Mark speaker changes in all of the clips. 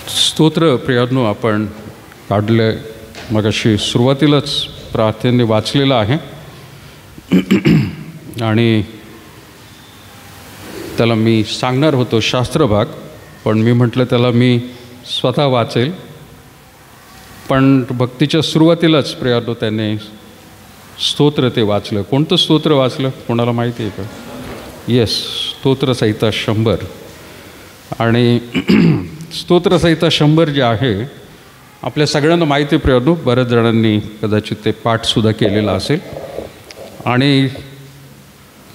Speaker 1: स्तोत्र प्रियांनो आपण काढले मगाशी सुरुवातीलाच प्रार्थनेने वाचलेलं आहे आणि त्याला मी सांगणार होतो शास्त्रभाग, पण मी म्हटलं त्याला मी स्वतः वाचेल. पण भक्तीच्या सुरुवातीलाच प्रियांनो त्याने स्तोत्र ते वाचलं. कोणतं स्तोत्र वाचलं कोणाला माहिती आहे का? येस, स्तोत्रसंहिता 100. आणि स्तोत्रसंहिता 100 जे आहे आपल्या सगळ्यांना माहिती आहे प्रियांनो, बऱ्याच जणांनी कदाचित ते पाठसुद्धा केलेलं असेल. आणि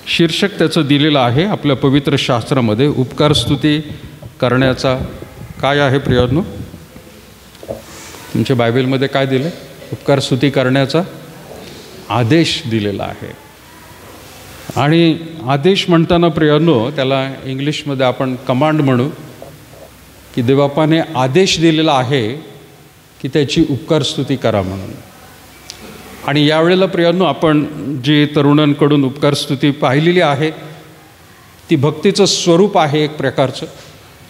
Speaker 1: शीर्षक त्याचं दिलेलं आहे आपल्या पवित्र शास्त्रामध्ये, उपकार स्तुती करण्याचा काय आहे प्रियांनो? तुमच्या बायबलमध्ये काय दिलं? उपकार स्तुती करण्याचा आदेश दिलेला आहे. आणि आदेश म्हणताना प्रियांनो त्याला इंग्लिशमध्ये आपण कमांड म्हणू, की देवबापाने आदेश दिलेला आहे की त्याची उपकार स्तुती करा म्हणून. आणि यावेळेला प्रियांनो आपण जी तरुणांकडून उपकार स्तुती पाहिलेली आहे ती भक्तीचं स्वरूप आहे एक प्रकारचं.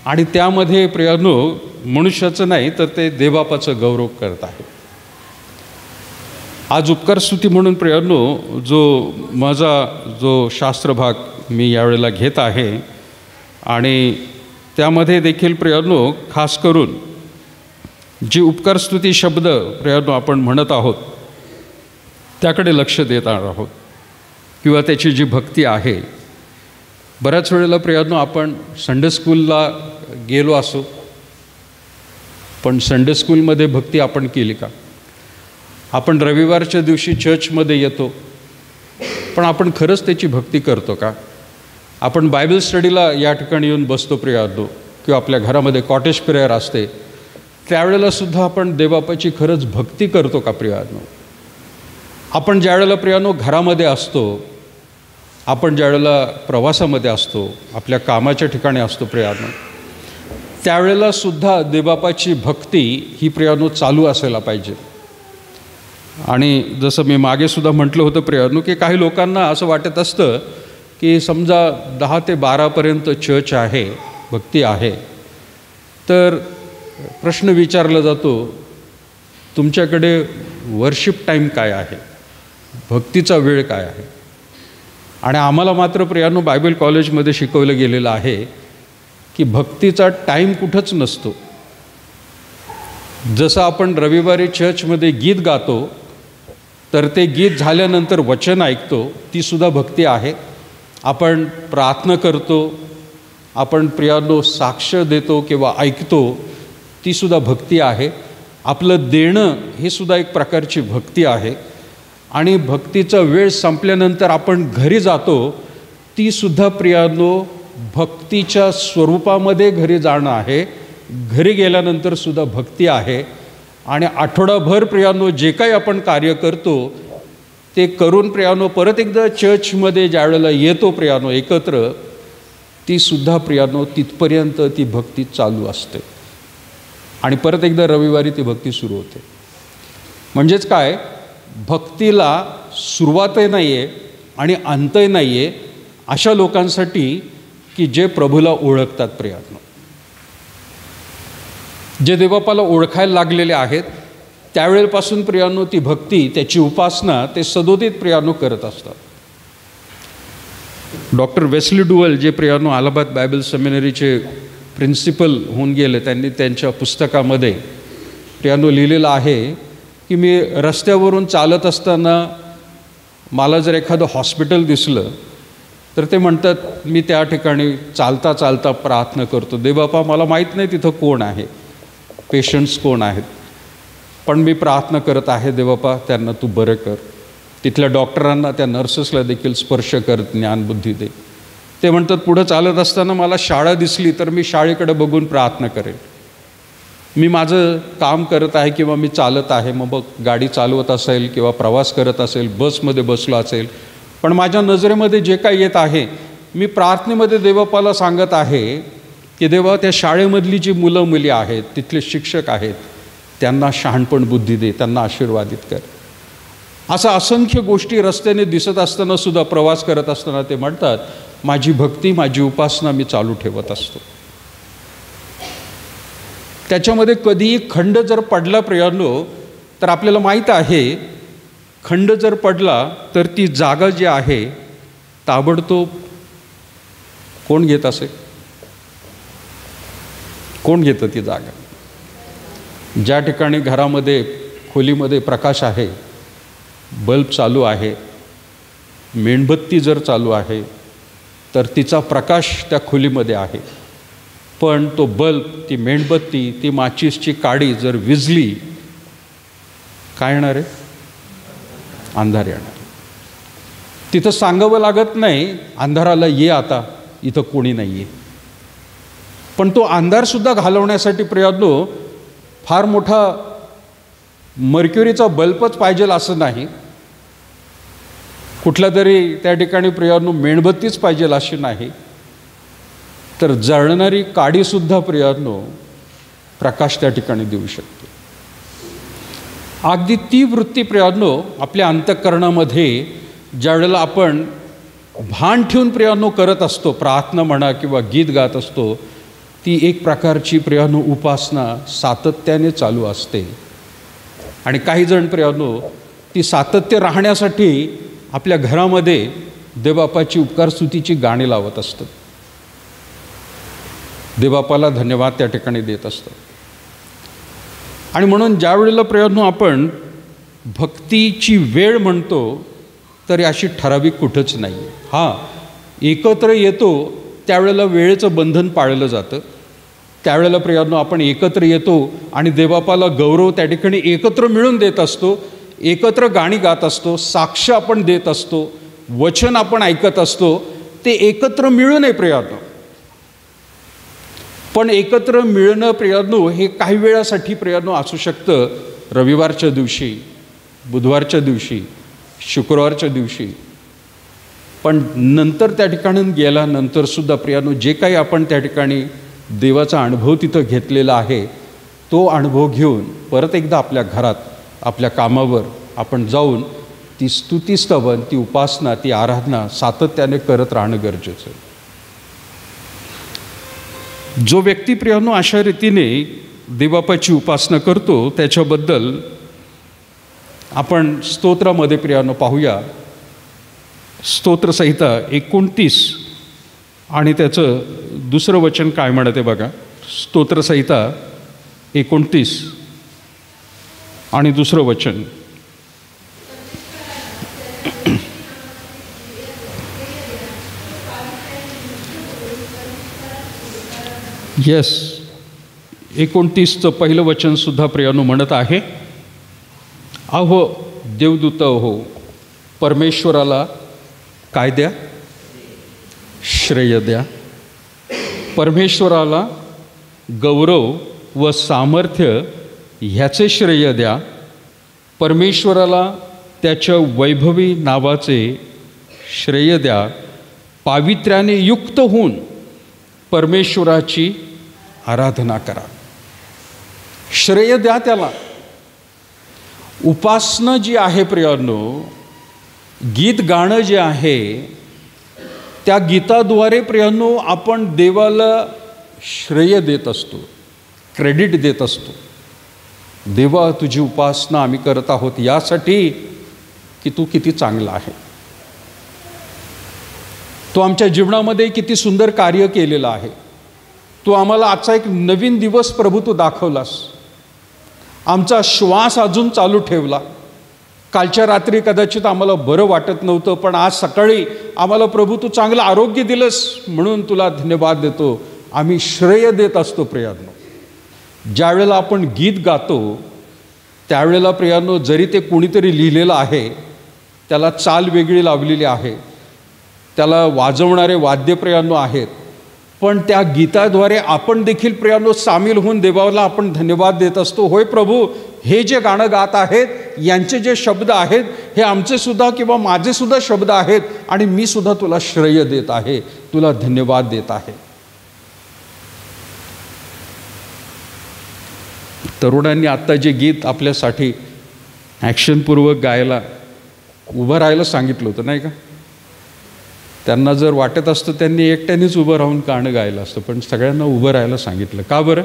Speaker 1: आणि त्यामध्ये प्रियांनो मनुष्याचं नाही तर ते देवबापाचं गौरव करत आहे. आज उपकार स्तुती म्हणून प्रियांनो माझा जो शास्त्रभाग मी यावेळेला घेत आहे आणि त्यामध्ये देखील प्रियांनो खास करून जी उपकार स्तुती शब्द प्रियांनो आपण म्हणत आहोत त्याकडे लक्ष देत आहोत, किंवा त्याची जी भक्ती आहे. बऱ्याच वेळेला प्रियांनो आपण संडे स्कूलला गेलो असो, पण संडे स्कूलमध्ये भक्ती आपण केली का? आपण रविवारच्या दिवशी चर्चमध्ये येतो, पण आपण खरंच त्याची भक्ती करतो का? आपण बायबल स्टडीला या ठिकाणी येऊन बसतो प्रियांनो, किंवा आपल्या घरामध्ये कॉटेज प्रेयर असते, त्यावेळेलासुद्धा आपण देवबापाची खरंच भक्ती करतो का प्रियांनो? आपण ज्यावेळेला प्रियांनो घरामध्ये असतो, आपण ज्यावेळेला प्रवासामध्ये असतो, आपल्या कामाच्या ठिकाणी असतो प्रियांनो, त्यावेळेलासुद्धा देवबापाची भक्ती ही प्रियांनो चालू असायला पाहिजे. आणि जसं मी मागेसुद्धा म्हटलं होतं प्रियांनो, की काही लोकांना असं वाटत असतं की समजा 10 ते 12पर्यंत चर्च आहे, भक्ती आहे, तर प्रश्न विचारला जातो तुमच्याकडे वर्शिप टाईम काय आहे, भक्तीचा वेळ काय आहे? आणि आम्हाला मात्र प्रियांनो बायबल कॉलेजमध्ये शिकवलं गेलेलं आहे की भक्तीचा टाईम कुठंच नसतो. जसं आपण रविवारी चर्चमध्ये गीत गातो, तर ते गीत झाल्यानंतर वचन ऐकतो, तीसुद्धा भक्ती आहे. आपण प्रार्थना करतो, आपण प्रियांनो साक्ष देतो किंवा ऐकतो, तीसुद्धा भक्ती आहे. आपलं देणं हे सुद्धा एक प्रकारची भक्ती आहे. आणि भक्तीचा वेळ संपल्यानंतर आपण घरी जातो, तीसुद्धा प्रियांनो भक्तीच्या स्वरूपामध्ये घरी जाणं आहे. घरी गेल्यानंतर सुद्धा भक्ती आहे. आणि आठवडाभर प्रियांनो जे काही आपण कार्य करतो ते करून प्रियांनो परत एकदा चर्चमध्ये ज्या वेळेला येतो प्रियांनो एकत्र, तीसुद्धा प्रियांनो तिथपर्यंत ती भक्ती चालू असते. आणि परत एकदा रविवारी ती भक्ती सुरू होते. म्हणजेच काय, भक्तीला सुरुवातही नाही आहे आणि अंतही नाही आहे अशा लोकांसाठी की जे प्रभूला ओळखतात प्रियांनो. जे देवबापाला ओळखायला लागलेले आहेत त्यावेळेपासून प्रियांनो ती भक्ती, त्याची उपासना ते सदोदित प्रियांनो करत असतात. डॉक्टर वेस्ली डुअल जे प्रियांनो अलाहाबाद बायबल सेमिनरीचे प्रिन्सिपल होऊन गेले, त्यांनी त्यांच्या पुस्तकामध्ये प्रियांनो लिहिलेलं आहे की मी रस्त्यावरून चालत असताना मला जर एखादं हॉस्पिटल दिसलं तर ते म्हणतात मी त्या ठिकाणी चालता चालता प्रार्थना करतो, देवबापा मला माहीत नाही तिथं कोण आहे, पेशंट्स कोण आहेत, पण मी प्रार्थना करत आहे देवबापा त्यांना तू बरं कर. तिथल्या डॉक्टरांना, त्या नर्सेसला देखील स्पर्श कर, ज्ञानबुद्धी दे. ते म्हणतात पुढं चालत असताना मला शाळा दिसली तर मी शाळेकडे बघून प्रार्थना करेन. मी माझं काम करत आहे किंवा मी चालत आहे, मग गाडी चालवत असेल किंवा प्रवास करत असेल, बसमध्ये बसलो असेल, पण माझ्या नजरेमध्ये जे काही येत आहे मी प्रार्थनेमध्ये देवबापाला सांगत आहे की देवा त्या शाळेमधली जी मुलं मुली आहेत, तिथले शिक्षक आहेत, त्यांना शहाणपण बुद्धी दे, त्यांना आशीर्वादित कर. असं असंख्य गोष्टी रस्त्याने दिसत असताना सुद्धा, प्रवास करत असताना ते म्हणतात माझी भक्ती, माझी उपासना मी चालू ठेवत असतो. त्याच्यामध्ये कधीही खंड जर पडला प्रियांनो, तर आपल्याला माहीत आहे खंड जर पडला तर ती जागा जी आहे ताबडतोब कोण घेत असे? कोण घेतं ती जागा? ज्या ठिकाणी घरामध्ये खोलीमध्ये प्रकाश आहे, बल्ब चालू आहे, मेणबत्ती जर चालू आहे, तर तिचा प्रकाश त्या खोलीमध्ये आहे. पण तो बल्ब, ती मेणबत्ती, ती माचीसची काडी जर विझली, काय येणार आहे? अंधार येणार. तिथं सांगावं लागत नाही अंधाराला ये आता, इथं कोणी नाही आहे. पण तो अंधारसुद्धा घालवण्यासाठी प्रियांनो फार मोठा मर्क्युरीचा बल्बच पाहिजे असं नाही, कुठला तरी त्या ठिकाणी प्रियांनो मेणबत्तीच पाहिजे अशी नाही, तर जळणारी काडीसुद्धा प्रियांनो प्रकाश त्या ठिकाणी देऊ शकते. अगदी ती वृत्ती प्रियांनो आपल्या अंतःकरणामध्ये ज्यावेळेला आपण भान ठेवून प्रियांनो करत असतो, प्रार्थना म्हणा किंवा गीत गात असतो, ती एक प्रकारची प्रियांनो उपासना सातत्याने चालू असते. आणि काही जण प्रियांनो ती सातत्य राहण्यासाठी आपल्या घरामध्ये देवबापाची उपकारस्तुतीची गाणी लावत असतात, देवबापाला धन्यवाद त्या ठिकाणी देत असतात. आणि म्हणून ज्या वेळेला प्रियांनो आपण भक्तीची वेळ म्हणतो तरी अशी ठराविक कुठंच नाही. हां, एकत्र येतो त्यावेळेला वेळेचं बंधन पाळलं जातं. त्यावेळेला प्रियांनो आपण एकत्र येतो आणि देवबापाला गौरव त्या ठिकाणी एकत्र मिळून देत असतो, एकत्र गाणी गात असतो, साक्ष आपण देत असतो, वचन आपण ऐकत असतो. ते एकत्र मिळून आहे प्रियांनो. पण एकत्र मिळणं प्रियांनो हे काही वेळासाठी प्रियांनो असू शकतं, रविवारच्या दिवशी, बुधवारच्या दिवशी, शुक्रवारच्या दिवशी. पण नंतर त्या ठिकाणी गेल्यानंतरसुद्धा प्रियांनो जे काही आपण त्या ठिकाणी देवाचा अनुभव तिथं घेतलेला आहे, तो अनुभव घेऊन परत एकदा आपल्या घरात, आपल्या कामावर आपण जाऊन ती स्तुतीस्तवन, ती उपासना, ती आराधना सातत्याने करत राहणं गरजेचं आहे. जो व्यक्ती प्रियांनो अशा रीतीने देवबापाची उपासना करतो त्याच्याबद्दल आपण स्तोत्रामध्ये प्रियांनो पाहूया. स्तोत्रसंहिता 29 आणि त्याचं दुसरं वचन काय म्हणते बघा. स्तोत्रसंहिता 29 आणि दुसरं वचन. येस, 29चं पहिलं वचनसुद्धा प्रियांनो म्हणत आहे, अहो देवदूत हो, परमेश्वराला काय द्या? श्रेय द्या. परमेश्वराला गौरव व सामर्थ्य ह्याचे श्रेय द्या. परमेश्वराला त्याच्या वैभवी नावाचे श्रेय द्या. पावित्र्याने युक्त होऊन परमेश्वराची आराधना करा. श्रेय द्या त्याला. उपासना जी आहे प्रियांनो, गीत गाणं जे आहे, त्या गीताद्वारे प्रियांनो आपण देवाला श्रेय देत असतो, क्रेडिट देत असतो. देवा, तुझी उपासना आम्ही करत आहोत यासाठी की तू किती चांगला आहे, तू आमच्या जीवनामध्ये किती सुंदर कार्य केलेलं आहे, तू आम्हाला आजचा एक नवीन दिवस प्रभू तू दाखवलास, आमचा श्वास अजून चालू ठेवला. कालच्या रात्री कदाचित आम्हाला बरं वाटत नव्हतं, पण आज सकाळी आम्हाला प्रभू तू चांगलं आरोग्य दिलंस म्हणून तुला धन्यवाद देतो. आम्ही श्रेय देत असतो प्रियांनो. ज्यावेळेला आपण गीत गातो त्यावेळेला प्रियांनो, जरी ते कोणीतरी लिहिलेलं आहे, त्याला चाल वेगळी लावलेली आहे, त्याला वाजवणारे वाद्य प्रियांनो आहेत, पण त्या गीताद्वारे आपण देखील प्रियांनो सामील होऊन देवाला आपण धन्यवाद देत असतो. होय प्रभू, हे जे गाणं गात आहेत, यांचे जे शब्द आहेत, हे आमचे सुद्धा किंवा माझे सुद्धा शब्द आहेत आणि मी सुद्धा तुला श्रेय देत आहे, तुला धन्यवाद देत आहे. तरुणांनी आत्ता जे गीत आपल्यासाठी ॲक्शनपूर्वक गायला उभं राहायला सांगितलं होतं नाही का? त्यांना जर वाटत असतं त्यांनी एकट्यानेच उभं राहून गाणं गायलं असतं, पण सगळ्यांना उभं राहायला सांगितलं. का बरं?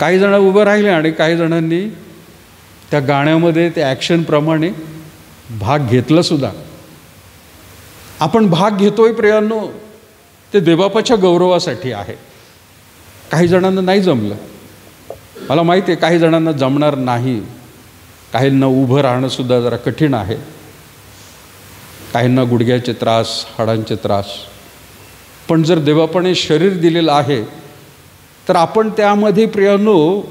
Speaker 1: काही जण उभं राहिले आणि काही जणांनी त्या गाण्यामध्ये त्या ॲक्शनप्रमाणे भाग घेतलासुद्धा. आपण भाग घेतोय प्रियांनो, ते देवबापाच्या गौरवासाठी आहे. काही जणांना नाही जमलं, मला माहिती आहे काही जणांना जमणार नाही. काहींना उभं राहणंसुद्धा जरा कठीण आहे, काहींना गुडघ्याचे त्रास, हाडांचे त्रास. पण जर देवबापाने शरीर दिलेलं आहे तर आपण त्यामध्ये प्रियांनो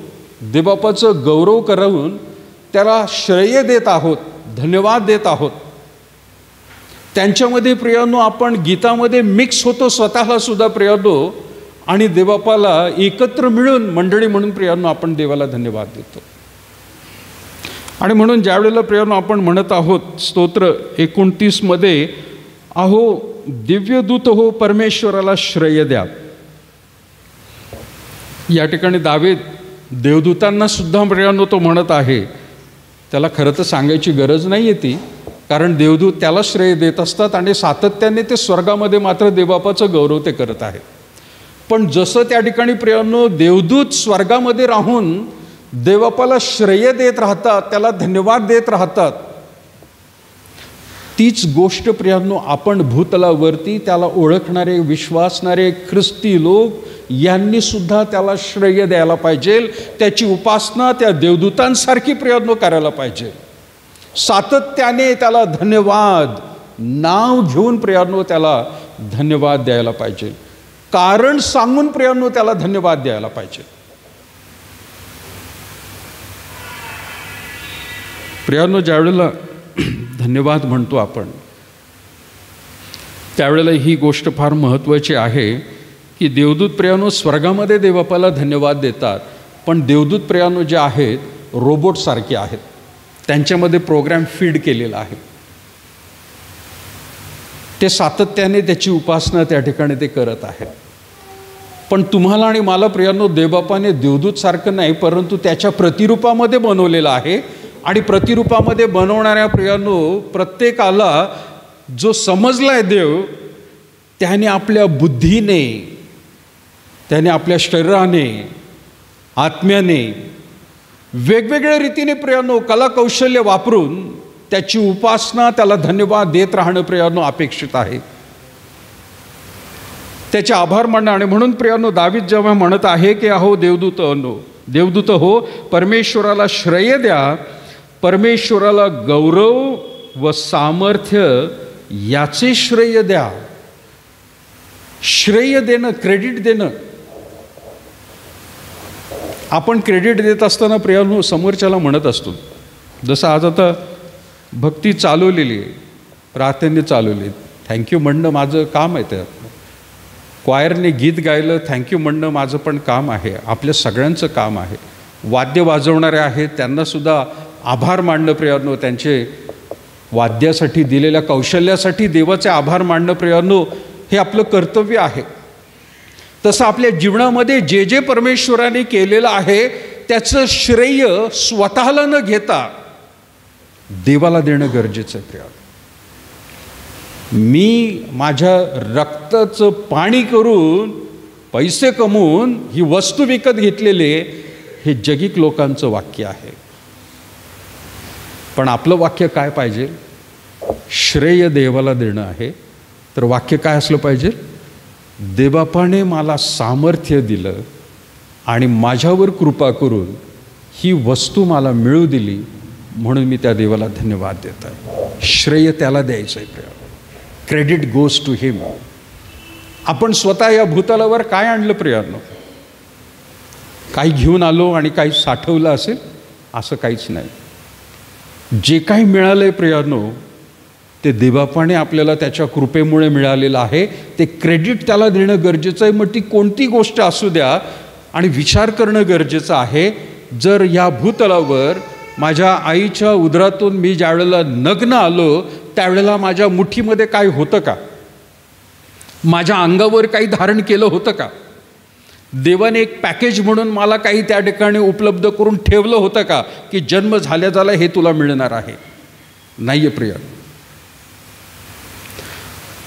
Speaker 1: देवबापाचं गौरव करून त्याला श्रेय देत आहोत, धन्यवाद देत आहोत. त्यांच्यामध्ये प्रियांनो आपण गीतामध्ये मिक्स होतो स्वतःला सुद्धा प्रियांनो, आणि देवबापाला एकत्र मिळून मंडळी म्हणून प्रियांनो आपण देवाला धन्यवाद देतो. आणि म्हणून ज्यावेळेला प्रियांनो आपण म्हणत आहोत स्तोत्र 29 मध्ये, अहो दिव्यदूत हो परमेश्वराला श्रेय द्या. या ठिकाणी दावीद देवदूतांना सुद्धा प्रियांनो तो म्हणत आहे. त्याला खरं तर सांगायची गरज नाही आहे ती, कारण देवदूत त्याला श्रेय देत असतात आणि सातत्याने ते स्वर्गामध्ये मात्र देवबापाचं गौरव ते करत आहेत. पण जसं त्या ठिकाणी प्रियांनो देवदूत स्वर्गामध्ये राहून देवबापाला श्रेय देत राहतात, त्याला धन्यवाद देत राहतात, तीच गोष्ट प्रियांनो आपण भूतलावरती त्याला ओळखणारे, विश्वासणारे ख्रिस्ती लोक यांनी सुद्धा त्याला श्रेय द्यायला पाहिजे. त्याची उपासना त्या देवदूतांसारखी प्रियांनो करायला पाहिजे. सातत्याने त्याला धन्यवाद नाव घेऊन प्रियांनो त्याला धन्यवाद द्यायला पाहिजे. कारण सांगून प्रियांनो त्याला धन्यवाद द्यायला पाहिजे. प्रियांनो ज्यावेळेला धन्यवाद म्हणतो आपण त्यावेळेला ही गोष्ट फार महत्त्वाची आहे की देवदूत प्रियांनो स्वर्गामध्ये देवबापाला धन्यवाद देतात, पण देवदूत प्रियांनो जे आहेत रोबोटसारखे आहेत. त्यांच्यामध्ये प्रोग्राम फीड केलेला आहे. ते सातत्याने त्याची उपासना त्या ठिकाणी ते करत आहेत. पण तुम्हाला आणि मला प्रियांनो देवबापाने देवदूत सारखं नाही, परंतु त्याच्या प्रतिरूपामध्ये बनवलेलं आहे. आणि प्रतिरूपामध्ये बनवणाऱ्या प्रियांनो प्रत्येकाला जो समजलाय देव, त्याने आपल्या बुद्धीने, त्याने आपल्या शरीराने, आत्म्याने वेगवेगळ्या रीतीने प्रियांनो कलाकौशल्य वापरून त्याची उपासना, त्याला धन्यवाद देत राहणं प्रियांनो अपेक्षित आहे. त्याचे आभार मानणं. आणि म्हणून प्रियांनो दावीद जेव्हा म्हणत आहे की अहो देवदूत हो परमेश्वराला श्रेय द्या, परमेश्वराला गौरव व सामर्थ्य याचे श्रेय द्या. श्रेय देणं, क्रेडिट देणं. आपण क्रेडिट देत असताना प्रियांनो समोरच्याला म्हणत असतो. जसं आज आता भक्ती चालवलेली आहे, प्रार्थनेने चालवली, थँक्यू म्हणणं माझं काम आहे. त्यात क्वायरने गीत गायलं, थँक्यू म्हणणं माझं पण काम आहे, आपल्या सगळ्यांचं काम आहे. वाद्य वाजवणारे आहेत त्यांनासुद्धा आभार मानणं प्रियांनो, त्यांचे वाद्यासाठी दिलेल्या कौशल्यासाठी देवाचे आभार मानणं प्रियांनो हे आपलं कर्तव्य आहे. तसं आपल्या जीवनामध्ये जे जे परमेश्वराने केलेलं आहे त्याचं श्रेय स्वतःला न घेता देवाला देणं गरजेचं आहे. प्रियांनो, मी माझ्या रक्ताचं पाणी करून पैसे कमवून ही वस्तू विकत घेतलेले हे जगिक लोकांचं वाक्य आहे. पण आपलं वाक्य काय पाहिजे? श्रेय देवाला देणं आहे. तर वाक्य काय असलं पाहिजे? देवबापाने मला सामर्थ्य दिलं आणि माझ्यावर कृपा करून ही वस्तू मला मिळू दिली, म्हणून मी त्या देवाला धन्यवाद देत आहे. श्रेय त्याला द्यायचं आहे. क्रेडिट गोज टू हिम. आपण स्वतः या भूतलावर काय आणलं प्रियांनो? काही घेऊन आलो आणि काही साठवलं असेल असं काहीच नाही. जे काही मिळालंय प्रियांनो ते देवबापाने आपल्याला त्याच्या कृपेमुळे मिळालेलं आहे. ते क्रेडिट त्याला देणं गरजेचं आहे. मग ती कोणती गोष्ट असू द्या. आणि विचार करणं गरजेचं आहे. जर या भूतलावर माझ्या आईच्या उदरातून मी ज्यावेळेला नग्न आलो त्यावेळेला माझ्या मुठीमध्ये काय होतं का? माझ्या अंगावर काही धारण केलं होतं का? देवाने एक पॅकेज म्हणून मला काही त्या ठिकाणी उपलब्ध करून ठेवलं होतं का की जन्म झाल्या झाला हे तुला मिळणार आहे? नाही आहे प्रियांनो.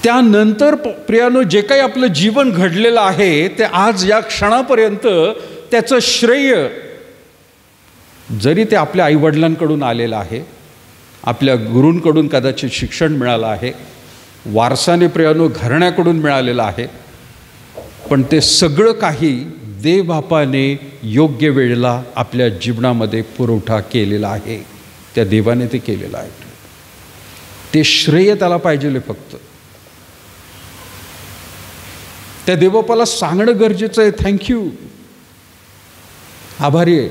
Speaker 1: त्यानंतर प्रियांनो जे काही आपलं जीवन घडलेलं आहे ते आज या क्षणापर्यंत त्याचं श्रेय जरी ते आपल्या आईवडिलांकडून आलेलं आहे, आपल्या गुरूंकडून कदाचित शिक्षण मिळालं आहे, वारसाने प्रियानो घराण्याकडून मिळालेलं आहे, पण ते सगळं काही देवबापाने योग्य वेळेला आपल्या जीवनामध्ये पुरवठा केलेला आहे. त्या देवाने ते केलेलं आहे. ते श्रेय त्याला पाहिजे. फक्त त्या देवबापाला सांगणं गरजेचं आहे, थँक्यू, आभारी आहे.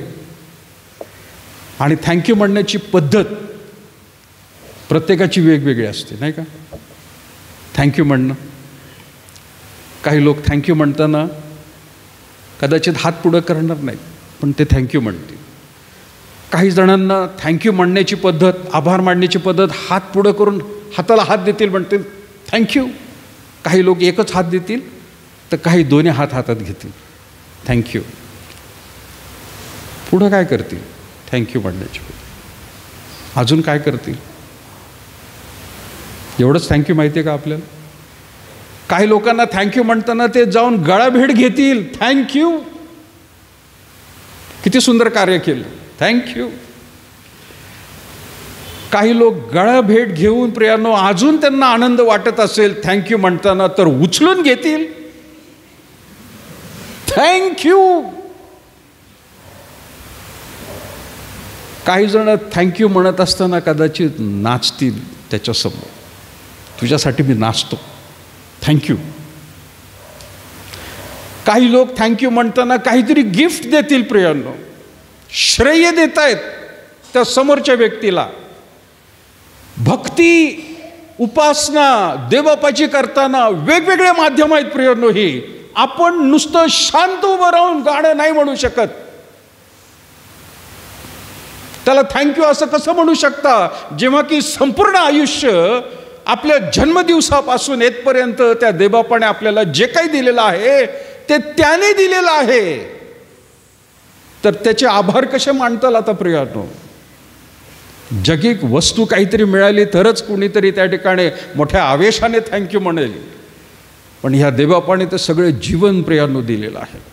Speaker 1: आणि थँक्यू म्हणण्याची पद्धत प्रत्येकाची वेगवेगळी असते, नाही का? थँक्यू म्हणणं, काही लोक थँक्यू म्हणताना कदाचित हात पुढं करणार नाहीत, पण ते थँक्यू म्हणतील. काही जणांना थँक्यू म्हणण्याची पद्धत, आभार मांडण्याची पद्धत, हात पुढं करून हाताला हात देतील, म्हणतील थँक्यू. काही लोक एकच हात देतील, तर काही दोन्ही हात हातात घेतील, थँक्यू. पुढं काय करतील? थँक्यू म्हणण्याची पद्धत. अजून काय करतील? एवढंच थँक्यू माहिती आहे का आपल्याला? काही लोकांना थँक्यू म्हणताना ते जाऊन गळा भेट घेतील, थँक्यू, किती सुंदर कार्य केलं, थँक्यू. काही लोक गळा भेट घेऊन प्रियानो अजून त्यांना आनंद वाटत असेल थँक्यू म्हणताना, तर उचलून घेतील, थँक्यू. काही जण थँक्यू म्हणत असताना कदाचित नाचतील त्याच्यासमोर, तुझ्यासाठी मी नाचतो, थँक्यू. काही लोक थँक्यू म्हणताना काहीतरी गिफ्ट देतील प्रियांनो, श्रेय देत आहेत त्या समोरच्या व्यक्तीला. भक्ती, उपासना देवबापाची करताना वेगवेगळे माध्यम आहेत प्रियांनो. ही आपण नुसतं शांत उभं राहून गाणं नाही म्हणू शकत. त्याला थँक्यू असं कसं म्हणू शकता, जेव्हा की संपूर्ण आयुष्य आपल्या जन्मदिवसापासून येतपर्यंत त्या देवबापाने आपल्याला जे काही दिलेलं आहे ते त्याने दिलेलं आहे. तर त्याचे आभार कसे मानताल आता प्रियानो? जगिक वस्तू काहीतरी मिळाली तरच कुणीतरी त्या ठिकाणी मोठ्या आवेशाने थँक्यू म्हणेल, पण ह्या देवबापाने तर सगळे जीवन प्रियानो दिलेलं आहे.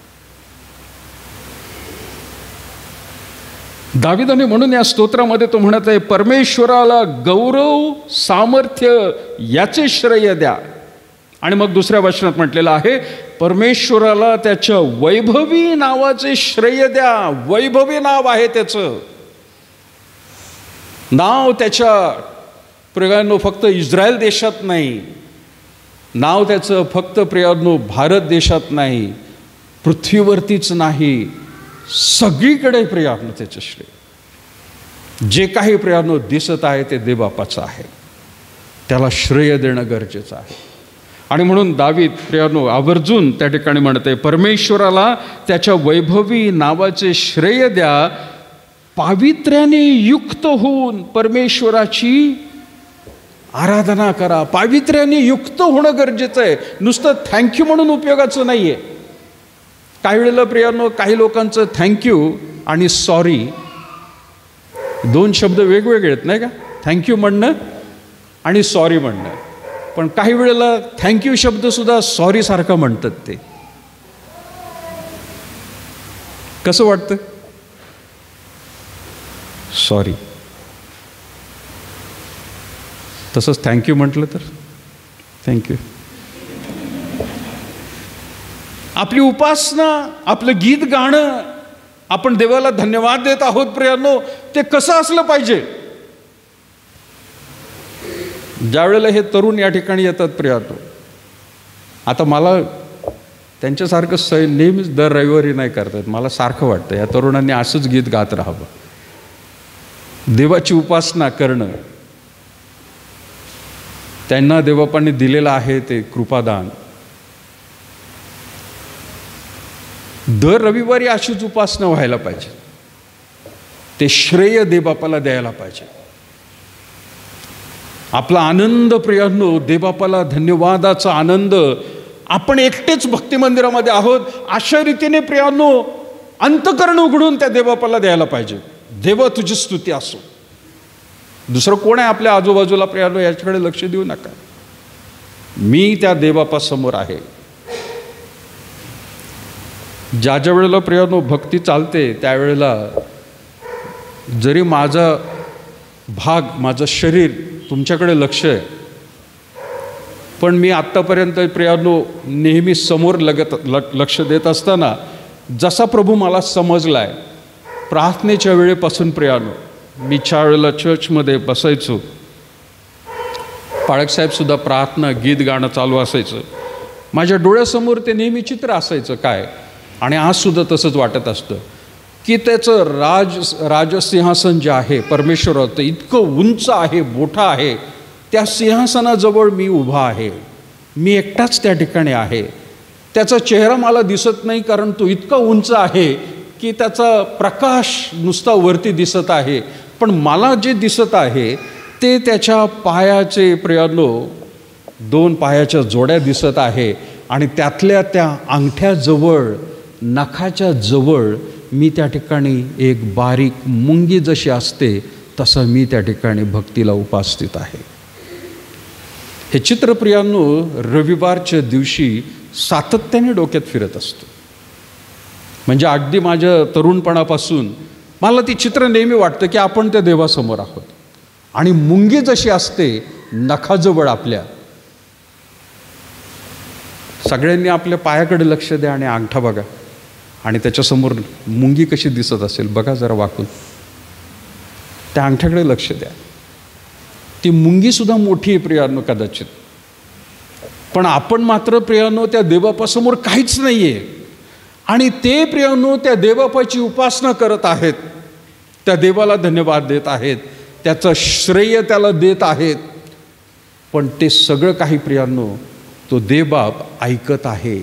Speaker 1: दाविदाने म्हणून या स्तोत्रामध्ये तो म्हणत आहे, परमेश्वराला गौरव सामर्थ्य याचे श्रेय द्या. आणि मग दुसऱ्या वचनात म्हटलेलं आहे, परमेश्वराला त्याच्या वैभवी नावाचे श्रेय द्या. वैभवी नाव आहे त्याचं नाव. त्याच्या प्रियांनो फक्त इस्रायल देशात नाही, नाव त्याचं फक्त प्रियांनो भारत देशात नाही, पृथ्वीवरतीच नाही, सगळीकडे प्रियांनो त्याचं श्रेय. जे काही प्रियांनो दिसत आहे ते देवबापाचं आहे, त्याला श्रेय देणं गरजेचं आहे. आणि म्हणून दावीद प्रियांनो आवर्जून त्या ठिकाणी म्हणते, परमेश्वराला त्याच्या वैभवी नावाचे श्रेय द्या, पावित्र्याने युक्त होऊन परमेश्वराची आराधना करा. पावित्र्याने युक्त होणं गरजेचं आहे, नुसतं थँक्यू म्हणून उपयोगाचं नाही आहे. काही वेळेला प्रियांनो काही लोकांचं थँक्यू आणि सॉरी दोन शब्द वेगवेगळे आहेत, नाही का? थँक्यू म्हणणं आणि सॉरी म्हणणं. पण काही वेळेला थँक्यू शब्दसुद्धा सॉरी सारखा म्हणतात. ते कसं वाटतं? सॉरी तसंच थँक्यू म्हटलं तर थँक्यू. आपली उपासना, आपलं गीत गाणं, आपण देवाला धन्यवाद देत आहोत प्रियांनो, ते कसं असलं पाहिजे? ज्या वेळेला हे तरुण या ठिकाणी येतात प्रियांनो, आता मला त्यांच्यासारखं नेहमीच दर रविवारी नाही करतात. मला सारखं वाटतं या तरुणांनी असंच गीत गात राहावं. देवाची उपासना करणं, त्यांना देवबापाने दिलेलं आहे ते कृपादान. दर रविवारी अशीच उपासना व्हायला पाहिजे. ते श्रेय देवबापाला द्यायला पाहिजे. आपला आनंद प्रियांनो, देवबापाला धन्यवादाचा आनंद. आपण एकटेच भक्ती मंदिरामध्ये आहोत अशा रीतीने प्रियांनो अंतकरण उघडून त्या देवबापाला द्यायला पाहिजे. देवा तुझी स्तुती असो. दुसरं कोण आहे आपल्या आजूबाजूला प्रियांनो याच्याकडे लक्ष देऊ नका. मी त्या देवबापासमोर आहे. ज्या ज्या वेळेला प्रियानो भक्ती चालते त्यावेळेला जरी माझा भाग, माझं शरीर तुमच्याकडे लक्ष आहे, पण मी आत्तापर्यंत प्रियानो नेहमी समोर लक्ष देत असताना जसा प्रभू मला समजला आहे, प्रार्थनेच्या वेळेपासून प्रियानो मी ज्या वेळेला चर्चमध्ये बसायचो, पाळकसाहेबसुद्धा प्रार्थना गीत गाणं चालू असायचं, माझ्या डोळ्यासमोर ते नेहमी चित्र असायचं काय. आणि आजसुद्धा तसंच वाटत असतं की त्याचं राजसिंहासन जे आहे परमेश्वराचं इतकं उंच आहे, मोठं आहे, त्या सिंहासनाजवळ मी उभा आहे, मी एकटाच त्या ठिकाणी आहे. त्याचा चेहरा मला दिसत नाही, कारण तो इतका उंच आहे की त्याचा प्रकाश नुसता वरती दिसत आहे. पण मला जे दिसत आहे ते त्याच्या पायाचे प्रियानो 2 पायाच्या जोड्या दिसत आहे. आणि त्यातल्या त्या अंगठ्याजवळ, नखाच्या जवळ मी त्या ठिकाणी एक बारीक मुंगी जशी असते तसं मी त्या ठिकाणी भक्तीला उपस्थित आहे. हे चित्र प्रियांनो रविवारच्या दिवशी सातत्याने डोक्यात फिरत असतं. म्हणजे अगदी माझ्या तरुणपणापासून मला ती चित्र नेहमी वाटतं की आपण त्या देवासमोर आहोत आणि मुंगी जशी असते नखाजवळ आपल्या, सगळ्यांनी आपल्या पायाकडे लक्ष द्या आणि अंगठा बघा आणि त्याच्यासमोर मुंगी कशी दिसत असेल बघा जरा वाकून, त्या अंगठ्याकडे लक्ष द्या. ती मुंगीसुद्धा मोठी आहे प्रियानो कदाचित, पण आपण मात्र प्रियानो त्या देवापासमोर काहीच नाही आहे. आणि ते प्रियानो त्या देवापाची उपासना करत आहेत, त्या देवाला धन्यवाद देत आहेत, त्याचं श्रेय त्याला देत आहेत. पण ते सगळं काही प्रियानो तो देवबाप ऐकत आहे.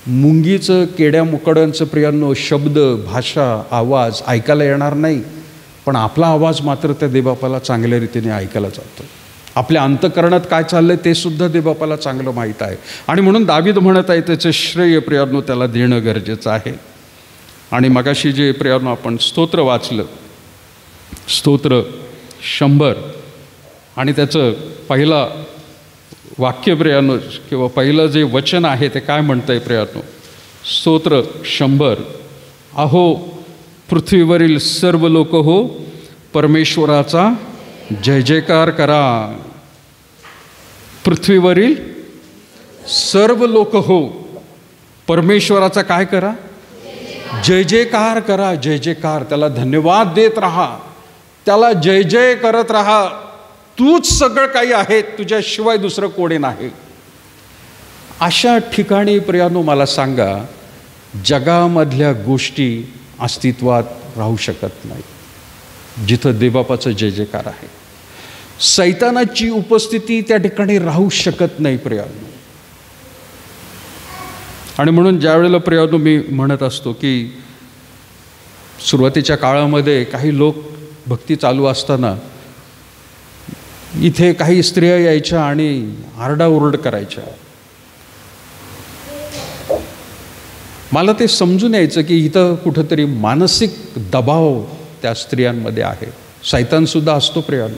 Speaker 1: मुंगीचं, केड्या मुकड्यांचं प्रियानो शब्द, भाषा, आवाज ऐकायला येणार नाही, पण आपला आवाज मात्र त्या देवबापाला चांगल्या रीतीने ऐकायला जातो. आपल्या अंतःकरणात काय चाललंय ते सुद्धा देवबापाला चांगलं माहीत आहे. आणि म्हणून दावीद म्हणत आहे त्याचं श्रेय प्रियानो त्याला देणं गरजेचं आहे. आणि मगाशी जे प्रियानो आपण स्तोत्र वाचलं, स्तोत्र 100, आणि त्याचं पहिला वाक्य प्रियानो किंवा पहिलं जे वचन आहे ते काय म्हणतंय प्रियानो, स्तोत्र 100, अहो पृथ्वीवरील सर्व लोक हो परमेश्वराचा जय जयकार करा. पृथ्वीवरील सर्व लोक हो परमेश्वराचा काय करा, जय जयकार करा. जय जयकार, त्याला धन्यवाद देत राहा, त्याला जय जय करत राहा. तूच सगळं काही आहे, तुझ्याशिवाय दुसरं कोणी नाही. अशा ठिकाणी प्रियानो मला सांगा, जगामधल्या गोष्टी अस्तित्वात राहू शकत नाही जिथं देवबापाचं जय जयकार आहे. सैतानाची उपस्थिती त्या ठिकाणी राहू शकत नाही प्रियानो. आणि म्हणून ज्या वेळेला प्रियानो मी म्हणत असतो की सुरुवातीच्या काळामध्ये काही लोक भक्ती चालू असताना इथे काही स्त्रिया यायच्या आणि आरडाओरड करायच्या. मला ते समजून यायचं की इथं कुठंतरी मानसिक दबाव त्या स्त्रियांमध्ये आहे. सैतानसुद्धा असतो प्रियानो.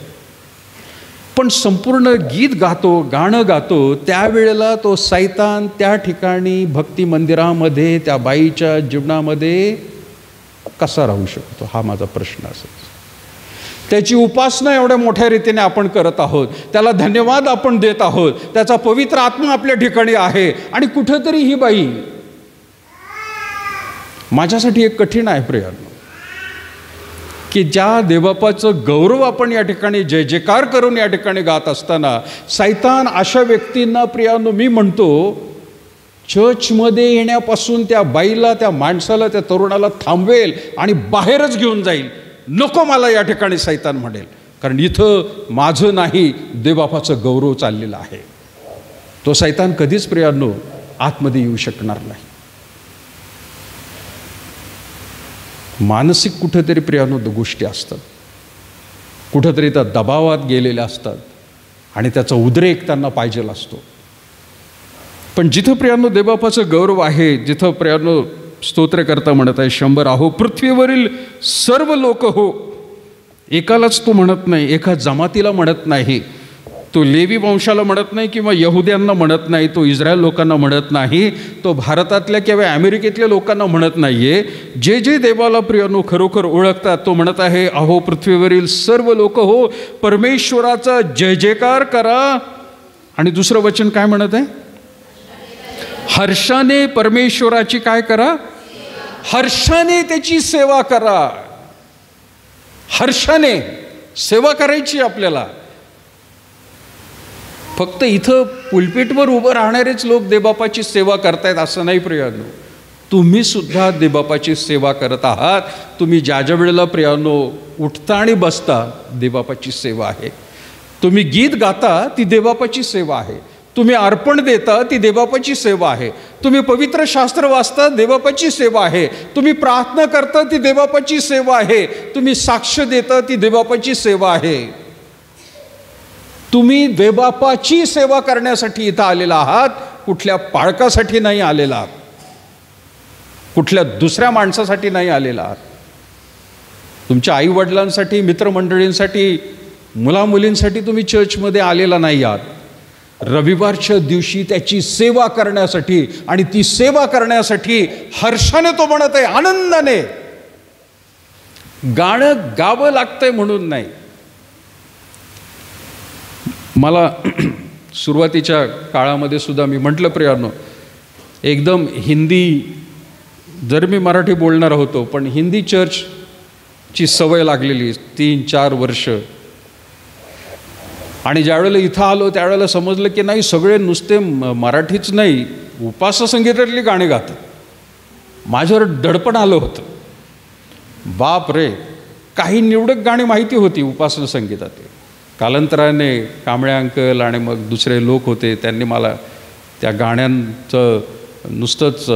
Speaker 1: पण संपूर्ण गीत गातो, गाणं गातो, त्यावेळेला तो सैतान त्या ठिकाणी भक्ती मंदिरामध्ये त्या बाईच्या जीवनामध्ये कसा राहू शकतो, हा माझा प्रश्न असेल. त्याची उपासना एवढ्या मोठ्या रीतीने आपण करत आहोत, त्याला धन्यवाद आपण देत आहोत, त्याचा पवित्र आत्मा आपल्या ठिकाणी आहे, आणि कुठेतरी ही बाई माझ्यासाठी एक कठीण आहे प्रियानो, की ज्या देवबापाचं गौरव आपण या ठिकाणी जय जयकार करून या ठिकाणी गात असताना सैतान अशा व्यक्तींना प्रियानो मी म्हणतो चर्चमध्ये येण्यापासून त्या बाईला, त्या माणसाला, त्या तरुणाला थांबवेल आणि बाहेरच घेऊन जाईल. नको मला या ठिकाणी सैतान म्हणेल, कारण इथं माझं नाही देवबापाचं गौरव चाललेलं आहे. तो सैतान कधीच प्रियानो आतमध्ये येऊ शकणार नाही. मानसिक कुठेतरी प्रियानो गोष्टी असतात, कुठेतरी त्या दबावात गेलेल्या असतात आणि त्याचा उद्रेक त्यांना पाहिजेल असतो. पण जिथं प्रियानो देवबापाचं गौरव आहे, जिथं प्रियानो स्तोत्रकर्ता म्हणत आहे 100, अहो पृथ्वीवरील सर्व लोक हो, एकालाच तो म्हणत नाही, एका जमातीला म्हणत नाही, तो लेवी वंशाला म्हणत नाही किंवा यहुद्यांना म्हणत नाही, तो इस्रायल लोकांना म्हणत नाही, तो भारतातल्या किंवा अमेरिकेतल्या लोकांना म्हणत नाही आहे. जे जे देवाला प्रियानो खरोखर ओळखतात तो म्हणत आहे, अहो पृथ्वीवरील सर्व लोक हो, परमेश्वराचा जय जयकार करा. आणि दुसरं वचन काय म्हणत आहे? हर्षाने परमेश्वराची काय करा? हर्षाने त्याची सेवा करा. हर्षाने सेवा करायची आपल्याला. फक्त इथं पुलपीटवर उभं राहणारेच लोक देवबापाची सेवा करतायत असं नाही प्रियानो. तुम्ही सुद्धा देवबापाची सेवा करत आहात. तुम्ही ज्या ज्या वेळेला प्रियानो उठता आणि बसता, देवबापाची सेवा आहे. तुम्ही गीत गाता, ती देवबापाची सेवा आहे. तुम्ही अर्पण देता, ती देवबापाची सेवा आहे. तुम्ही पवित्र शास्त्र वाचता, देवबापाची सेवा आहे. तुम्ही प्रार्थना करता, ती देवबापाची सेवा आहे. तुम्ही साक्ष देता, ती देवबापाची सेवा आहे. तुम्ही देवबापाची सेवा करण्यासाठी इथं आलेला आहात, कुठल्या पाळकासाठी नाही आलेला आहात, कुठल्या दुसऱ्या माणसासाठी नाही आलेला आहात. तुमच्या आईवडिलांसाठी, मित्रमंडळींसाठी, मुलामुलींसाठी तुम्ही चर्चमध्ये आलेला नाही आहात. रविवारच्या दिवशी त्याची सेवा करण्यासाठी, आणि ती सेवा करण्यासाठी हर्षाने तो म्हणत आहे, आनंदाने. गाणं गावं लागतंय म्हणून नाही. मला सुरुवातीच्या काळामध्ये सुद्धा मी म्हटलं प्रियानो, एकदम हिंदी, जर मी मराठी बोलणार होतो पण हिंदी चर्चची सवय लागलेली 3-4 वर्ष. आणि ज्यावेळेला इथं आलो त्यावेळेला समजलं की नाही, सगळे नुसते मराठीच नाही, उपाससंगीतातली गाणी गातात. माझ्यावर दडपण आलं होतं. बाप रे, काही निवडक गाणी माहिती होती उपासना संगीतातली. कालांतराने कांबळे अंकल आणि मग दुसरे लोक होते, त्यांनी मला त्या गाण्यांचं नुसतंच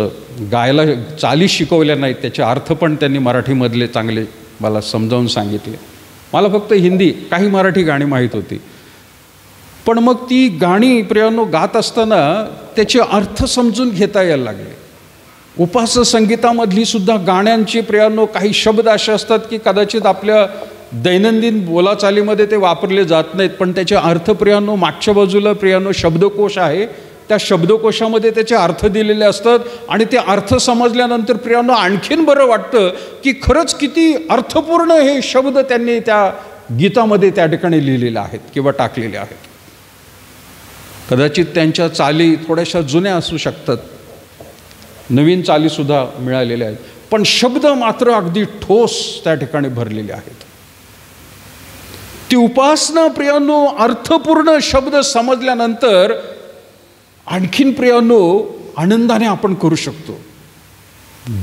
Speaker 1: गायला चाली शिकवल्या नाहीत, त्याचे अर्थ पण त्यांनी मराठीमधले चांगले मला समजावून सांगितले. मला फक्त हिंदी, काही मराठी गाणी माहीत होती. पण मग ती गाणी प्रियानो गात असताना त्याचे अर्थ समजून घेता यायला लागले. उपासना संगीतामधली सुद्धा गाण्यांची प्रियानो काही शब्द असे असतात की कदाचित आपल्या दैनंदिन बोलाचालीमध्ये ते वापरले जात नाहीत, पण त्याचे अर्थ प्रियानो मागच्या बाजूला प्रियानो शब्दकोश आहे, त्या शब्दकोशामध्ये त्याचे अर्थ दिलेले असतात. आणि ते अर्थ समजल्यानंतर प्रियानो आणखीन बरं वाटतं की खरंच किती अर्थपूर्ण हे शब्द त्यांनी त्या गीतामध्ये त्या ठिकाणी लिहिलेले आहेत किंवा टाकलेले आहेत. कदाचित त्यांच्या चाली थोड्याशा जुन्या असू शकतात, नवीन चालीसुद्धा मिळालेल्या आहेत, पण शब्द मात्र अगदी ठोस त्या ठिकाणी भरलेले आहेत. ती उपासना प्रियानो अर्थपूर्ण शब्द समजल्यानंतर आणखीन प्रियानो आनंदाने आपण करू शकतो.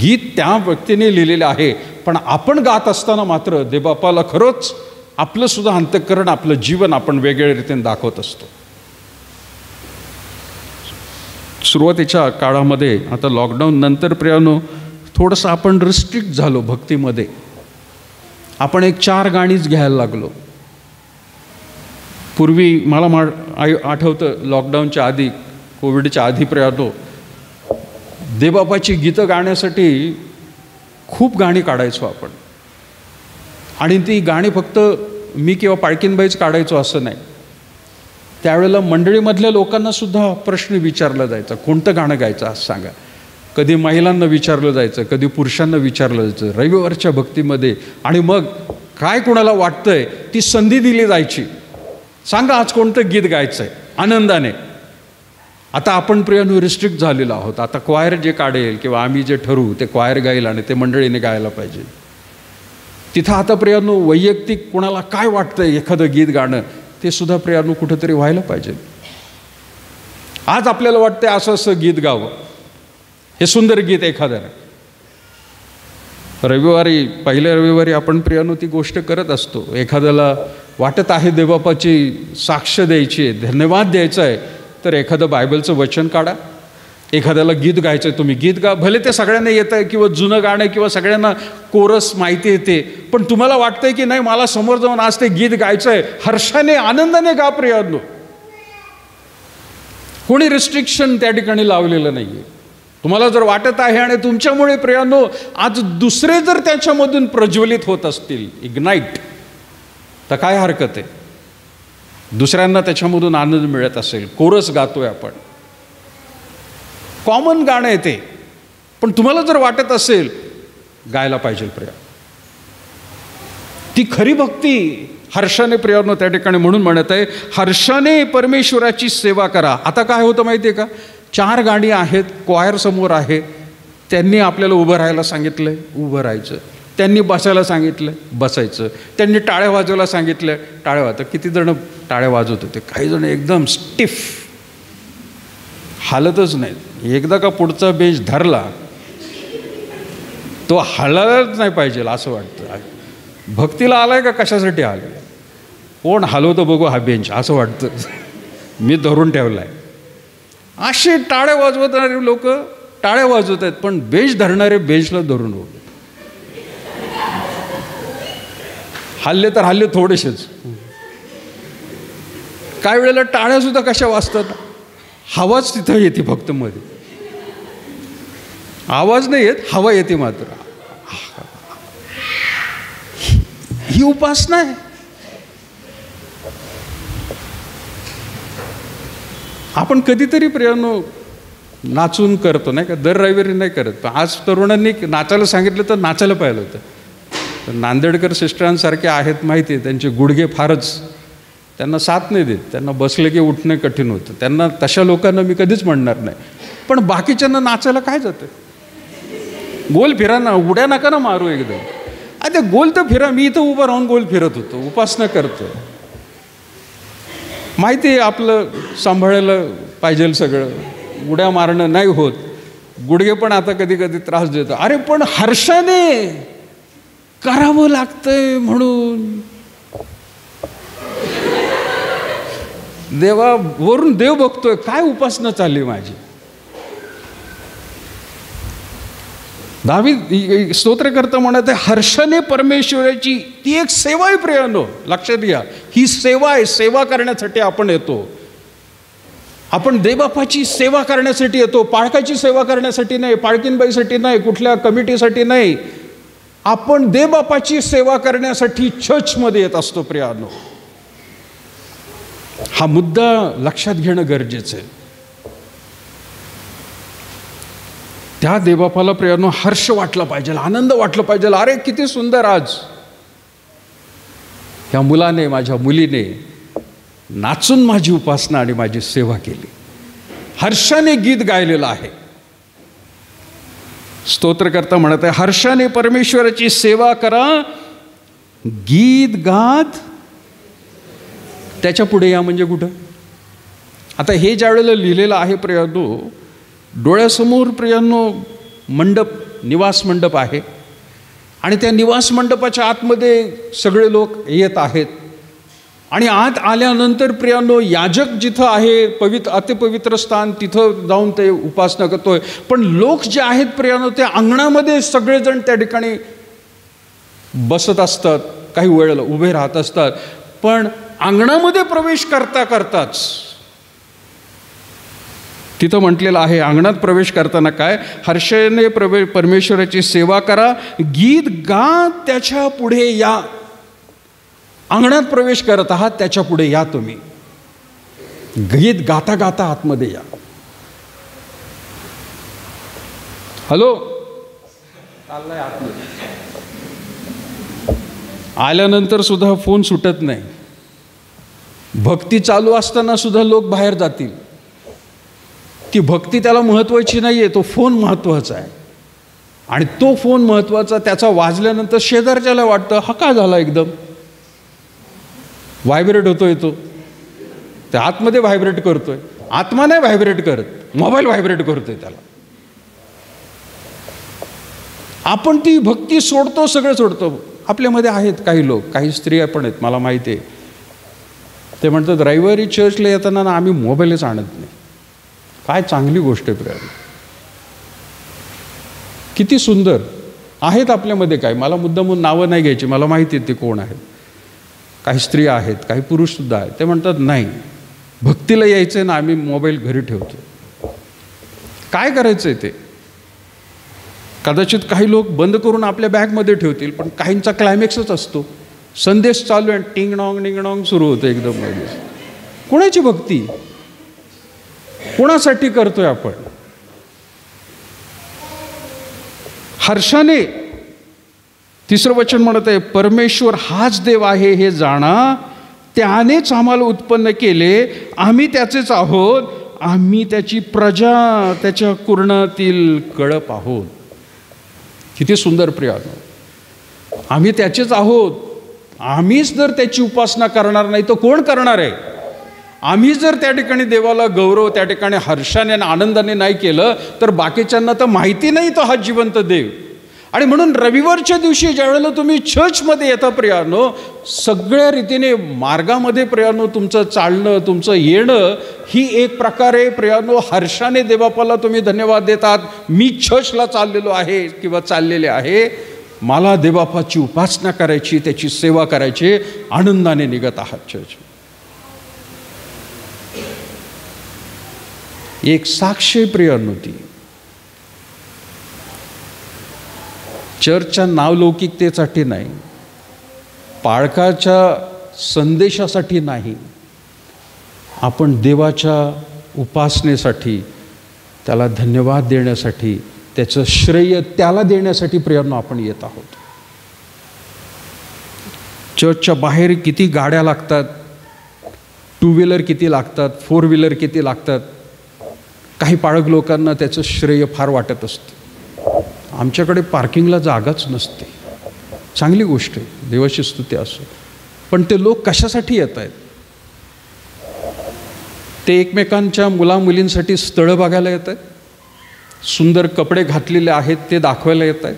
Speaker 1: गीत त्या व्यक्तीने लिहिलेलं आहे, पण आपण गात असताना मात्र देवबापाला खरंच आपलं सुद्धा अंतःकरण, आपलं जीवन आपण वेगळ्या रीतीने दाखवत असतो. सुरुवातीच्या काळामध्ये, आता लॉकडाऊन नंतर प्रियानो थोडंसं आपण रिस्ट्रिक्ट झालो भक्तीमध्ये. आपण 1-4 गाणीच घ्यायला लागलो. पूर्वी मला आठवतं लॉकडाऊनच्या आधी, कोविडच्या आधी प्रियानो देवबापाची गीतं गाण्यासाठी खूप गाणी काढायचो आपण. आणि ती गाणी फक्त मी किंवा पाळकीनबाईच काढायचो असं नाही. त्यावेळेला मंडळीमधल्या लोकांना सुद्धा प्रश्न विचारला जायचा, कोणतं गाणं गायचं आज सांगा. कधी महिलांना विचारलं जायचं, कधी पुरुषांना विचारलं जायचं रविवारच्या भक्तीमध्ये. आणि मग काय कोणाला वाटतंय ती संधी दिली जायची, सांगा आज कोणतं गीत गायचं आहे, आनंदाने. आता आपण प्रियानो रिस्ट्रिक्ट झालेलो आहोत. आता क्वायर जे काढेल किंवा आम्ही जे ठरवू ते क्वायर गाईल आणि ते मंडळीने गायला पाहिजे. तिथं आता प्रियानो वैयक्तिक कोणाला काय वाटतंय एखादं गीत गाणं, ते सुद्धा प्रियानो कुठंतरी व्हायला पाहिजे. आज आपल्याला वाटतंय असं असं गीत गावं, हे सुंदर गीत एखाद्यानं. रविवारी, पहिल्या रविवारी आपण प्रियानो ती गोष्ट करत असतो. एखाद्याला वाटत आहे देवबापाची साक्ष द्यायची आहे, धन्यवाद द्यायचा आहे, तर एखादं बायबलचं वचन काढा. एखाद्याला गीत गायचं आहे, तुम्ही गीत गा. भले ते सगळ्यांना येतं आहे किंवा जुनं गाणं किंवा सगळ्यांना कोरस माहिती येते, पण तुम्हाला वाटतंय की नाही मला समोर जाऊन आज ते गीत गायचं आहे, हर्षाने आनंदाने गा प्रियानो. कोणी रिस्ट्रिक्शन त्या ठिकाणी लावलेलं नाही आहे. तुम्हाला जर वाटत आहे आणि तुमच्यामुळे प्रियानो आज दुसरे जर त्याच्यामधून प्रज्वलित होत असतील, इग्नाईट, तर काय हरकत आहे. दुसऱ्यांना त्याच्यामधून आनंद मिळत असेल, कोरस गातोय आपण, कॉमन गाणं आहे ते, पण तुम्हाला जर वाटत असेल गायला पाहिजे प्रिया, ती खरी भक्ती हर्षाने प्रियानो त्या ठिकाणी म्हणून म्हणत आहे, हर्षाने परमेश्वराची सेवा करा. आता काय होतं माहिती आहे का, 4 गाणी आहेत, क्वायर समोर आहे, त्यांनी आपल्याला उभं राहायला सांगितलंय, उभं राहायचं, त्यांनी बसायला सांगितलं, बसायचं, त्यांनी टाळ्या वाजवायला सांगितलं, टाळ्या वाजत. किती जण टाळ्या वाजवत होते, काही जण एकदम स्टिफ, हालतच नाहीत. एकदा का पुढचा बेंच धरला तो हलायलाच नाही पाहिजे असं वाटतं. भक्तीला आलाय का कशासाठी आलाय, कोण हलवतं बघू हा बेंच असं वाटतं, मी धरून ठेवलाय. असे टाळ्या वाजवणारे लोक टाळ्या वाजवत आहेत, पण बेंच धरणारे बेंचला धरून उभे. हल्ले तर हल्ले थोडेसेच. काही वेळेला टाळ्या सुद्धा कशा वाजतात, हवाच तिथं येते फक्त मध्ये, आवाज नाही येत, हवा येते मात्र. ही उपासना आहे. आपण कधीतरी प्रियानो नाचून करतो नाही का, दर रविवारी नाही करत. पण आज तरुणांनी नाचायला सांगितलं तर नाचायला पाहिलं होतं. तर नांदेडकर सिस्टरांसारखे आहेत माहिती आहे, त्यांचे गुडघे फारच त्यांना साथ नाही देत, त्यांना बसले की उठणे कठीण होतं. त्यांना तशा लोकांना मी कधीच म्हणणार नाही. पण बाकीच्यांना नाचायला काय जातं, गोल फिरा ना, उड्या नका ना मारू एकदम. ते गोल तर फिरा, मी इथं उभं राहून गोल फिरत होतो, उपासना करतो. माहिती आहे आपलं सांभाळायला पाहिजे सगळं, उड्या मारणं नाही होत, गुडघे पण आता कधी कधी त्रास देतो. अरे पण हर्षाने करावं लागतंय म्हणून देवावरून देव बघतोय, काय उपासना चालली माझी. दावीद स्तोत्रकर्ता म्हणत आहे, हर्षाने परमेश्वराची ती एक सेवा आहे प्रियानो. लक्षात घ्या, ही सेवा आहे, सेवा करण्यासाठी आपण येतो. आपण देवबापाची सेवा करण्यासाठी येतो, पाळकाची सेवा करण्यासाठी नाही, पाळकीनबाईसाठी नाही, कुठल्या कमिटीसाठी नाही. आपण देवबापाची सेवा करण्यासाठी चर्चमध्ये येत असतो प्रियानो. हा मुद्दा लक्षात घेणं गरजेचं आहे. त्या देवबापाला प्रियानो हर्ष वाटला पाहिजे, आनंद वाटला पाहिजे. अरे किती सुंदर आज ह्या मुलाने, माझ्या मुलीने नाचून माझी उपासना आणि माझी सेवा केली, हर्षाने गीत गायलेलं आहे. स्तोत्रकर्ता म्हणत आहे, हर्षाने परमेश्वराची सेवा करा, गीत गात त्याच्या पुढे या. म्हणजे कुठं, आता हे ज्या वेळेला लिहिलेलं आहे प्रियानो, डोळ्यासमोर प्रियांनो मंडप, निवास मंडप आहे, आणि त्या निवास मंडपाच्या आतमध्ये सगळे लोक येत आहेत. आणि आत आल्यानंतर प्रियांनो याजक जिथं आहे, अतिपवित्र स्थान, तिथं जाऊन ते उपासना करतोय. पण लोक जे आहेत प्रियांनो, ते अंगणामध्ये सगळेजण त्या ठिकाणी बसत असतात, काही वेळेला उभे राहत असतात. पण अंगणामध्ये प्रवेश करताच तिथं म्हटलेलं आहे, अंगणात प्रवेश करताना काय, हर्षाने परमेश्वराची सेवा करा, गीत गात त्याच्या पुढे या. अंगणात प्रवेश करत आहात, त्याच्या पुढे या तुम्ही, गीत गाता गाता आतमध्ये या. हॅलो, चाललाय आतमध्ये. आल्यानंतर सुद्धा फोन सुटत नाही. भक्ती चालू असताना सुद्धा लोक बाहेर जातील. ती भक्ती त्याला महत्त्वाची नाही आहे, तो फोन महत्त्वाचा आहे. आणि तो फोन महत्त्वाचा, त्याचा वाजल्यानंतर शेजारच्याला वाटतं हा काय झाला, एकदम व्हायब्रेट होतोय, तो त्या आतमध्ये व्हायब्रेट करतोय. आत्मा नाही व्हायब्रेट करत, मोबाईल व्हायब्रेट करतोय त्याला. आपण ती भक्ती सोडतो, सगळं सोडतो. आपल्यामध्ये आहेत काही लोक, काही स्त्रिया पण आहेत, मला माहिती आहे. ते म्हणतात रविवारी चर्चला येताना ना आम्ही मोबाईलच आणत नाही. काय चांगली गोष्ट आहे प्रिया, किती सुंदर आहेत आपल्यामध्ये. काय, मला मुद्दामून नावं नाही घ्यायची, मला माहिती आहे ते कोण आहेत. काही स्त्रिया आहेत, काही पुरुषसुद्धा आहेत. ते म्हणतात नाही, भक्तीला यायचं आहे ना, आम्ही मोबाईल घरी ठेवतो. काय करायचं आहे ते, कदाचित काही लोक बंद करून आपल्या बॅगमध्ये ठेवतील, पण काहींचा क्लायमॅक्सच असतो, संदेश चालू आहे, टिंग नॉंग सुरू होतं एकदम मध्ये. कोणाची भक्ती? कोणासाठी करतोय आपण? हर्षाने. तिसरं वचन म्हणत आहे, परमेश्वर हाच देव आहे हे जाणा, त्यानेच आम्हाला उत्पन्न केले, आम्ही त्याचेच आहोत, आम्ही त्याची प्रजा, त्याच्या कुरणातील कळप आहोत. किती सुंदर प्रियानो. आम्ही त्याचेच आहोत. आम्हीच जर त्याची उपासना करणार नाही तर कोण करणार आहे? आम्ही जर त्या ठिकाणी देवाला गौरव त्या ठिकाणी हर्षाने आणि आनंदाने नाही केलं तर बाकीच्यांना तर माहिती नाही तो हा जिवंत देव. आणि म्हणून रविवारच्या दिवशी ज्यावेळेला तुम्ही चर्चमध्ये येता प्रियानो, सगळ्या रीतीने मार्गामध्ये प्रियानो तुमचं चालणं, तुमचं येणं ही एक प्रकारे प्रियानो हर्षाने देवापाला तुम्ही धन्यवाद देतात. मी चर्चला चाललेलो आहे किंवा चाललेले आहे, मला देवापाची उपासना करायची, त्याची सेवा करायची, आनंदाने निघत आहात चर्च. एक साक्ष प्रियानो ती चर्चच्या नावलौकिकतेसाठी नाही, पाळकाच्या संदेशासाठी नाही, आपण देवाच्या उपासनेसाठी, त्याला धन्यवाद देण्यासाठी, त्याचं श्रेय त्याला देण्यासाठी प्रियानो आपण येत आहोत. चर्चच्या बाहेर किती गाड्या लागतात, टू व्हीलर किती लागतात, फोर व्हीलर किती लागतात. काही पाळक लोकांना त्याचं श्रेय फार वाटत असतं. आमच्याकडे पार्किंगला जागाच नसते. चांगली गोष्ट आहे, देवाची स्तुती असो. पण ते लोक कशासाठी येत आहेत? ते एकमेकांच्या मुलामुलींसाठी स्थळं बघायला येत आहेत, सुंदर कपडे घातलेले आहेत ते दाखवायला येत आहेत,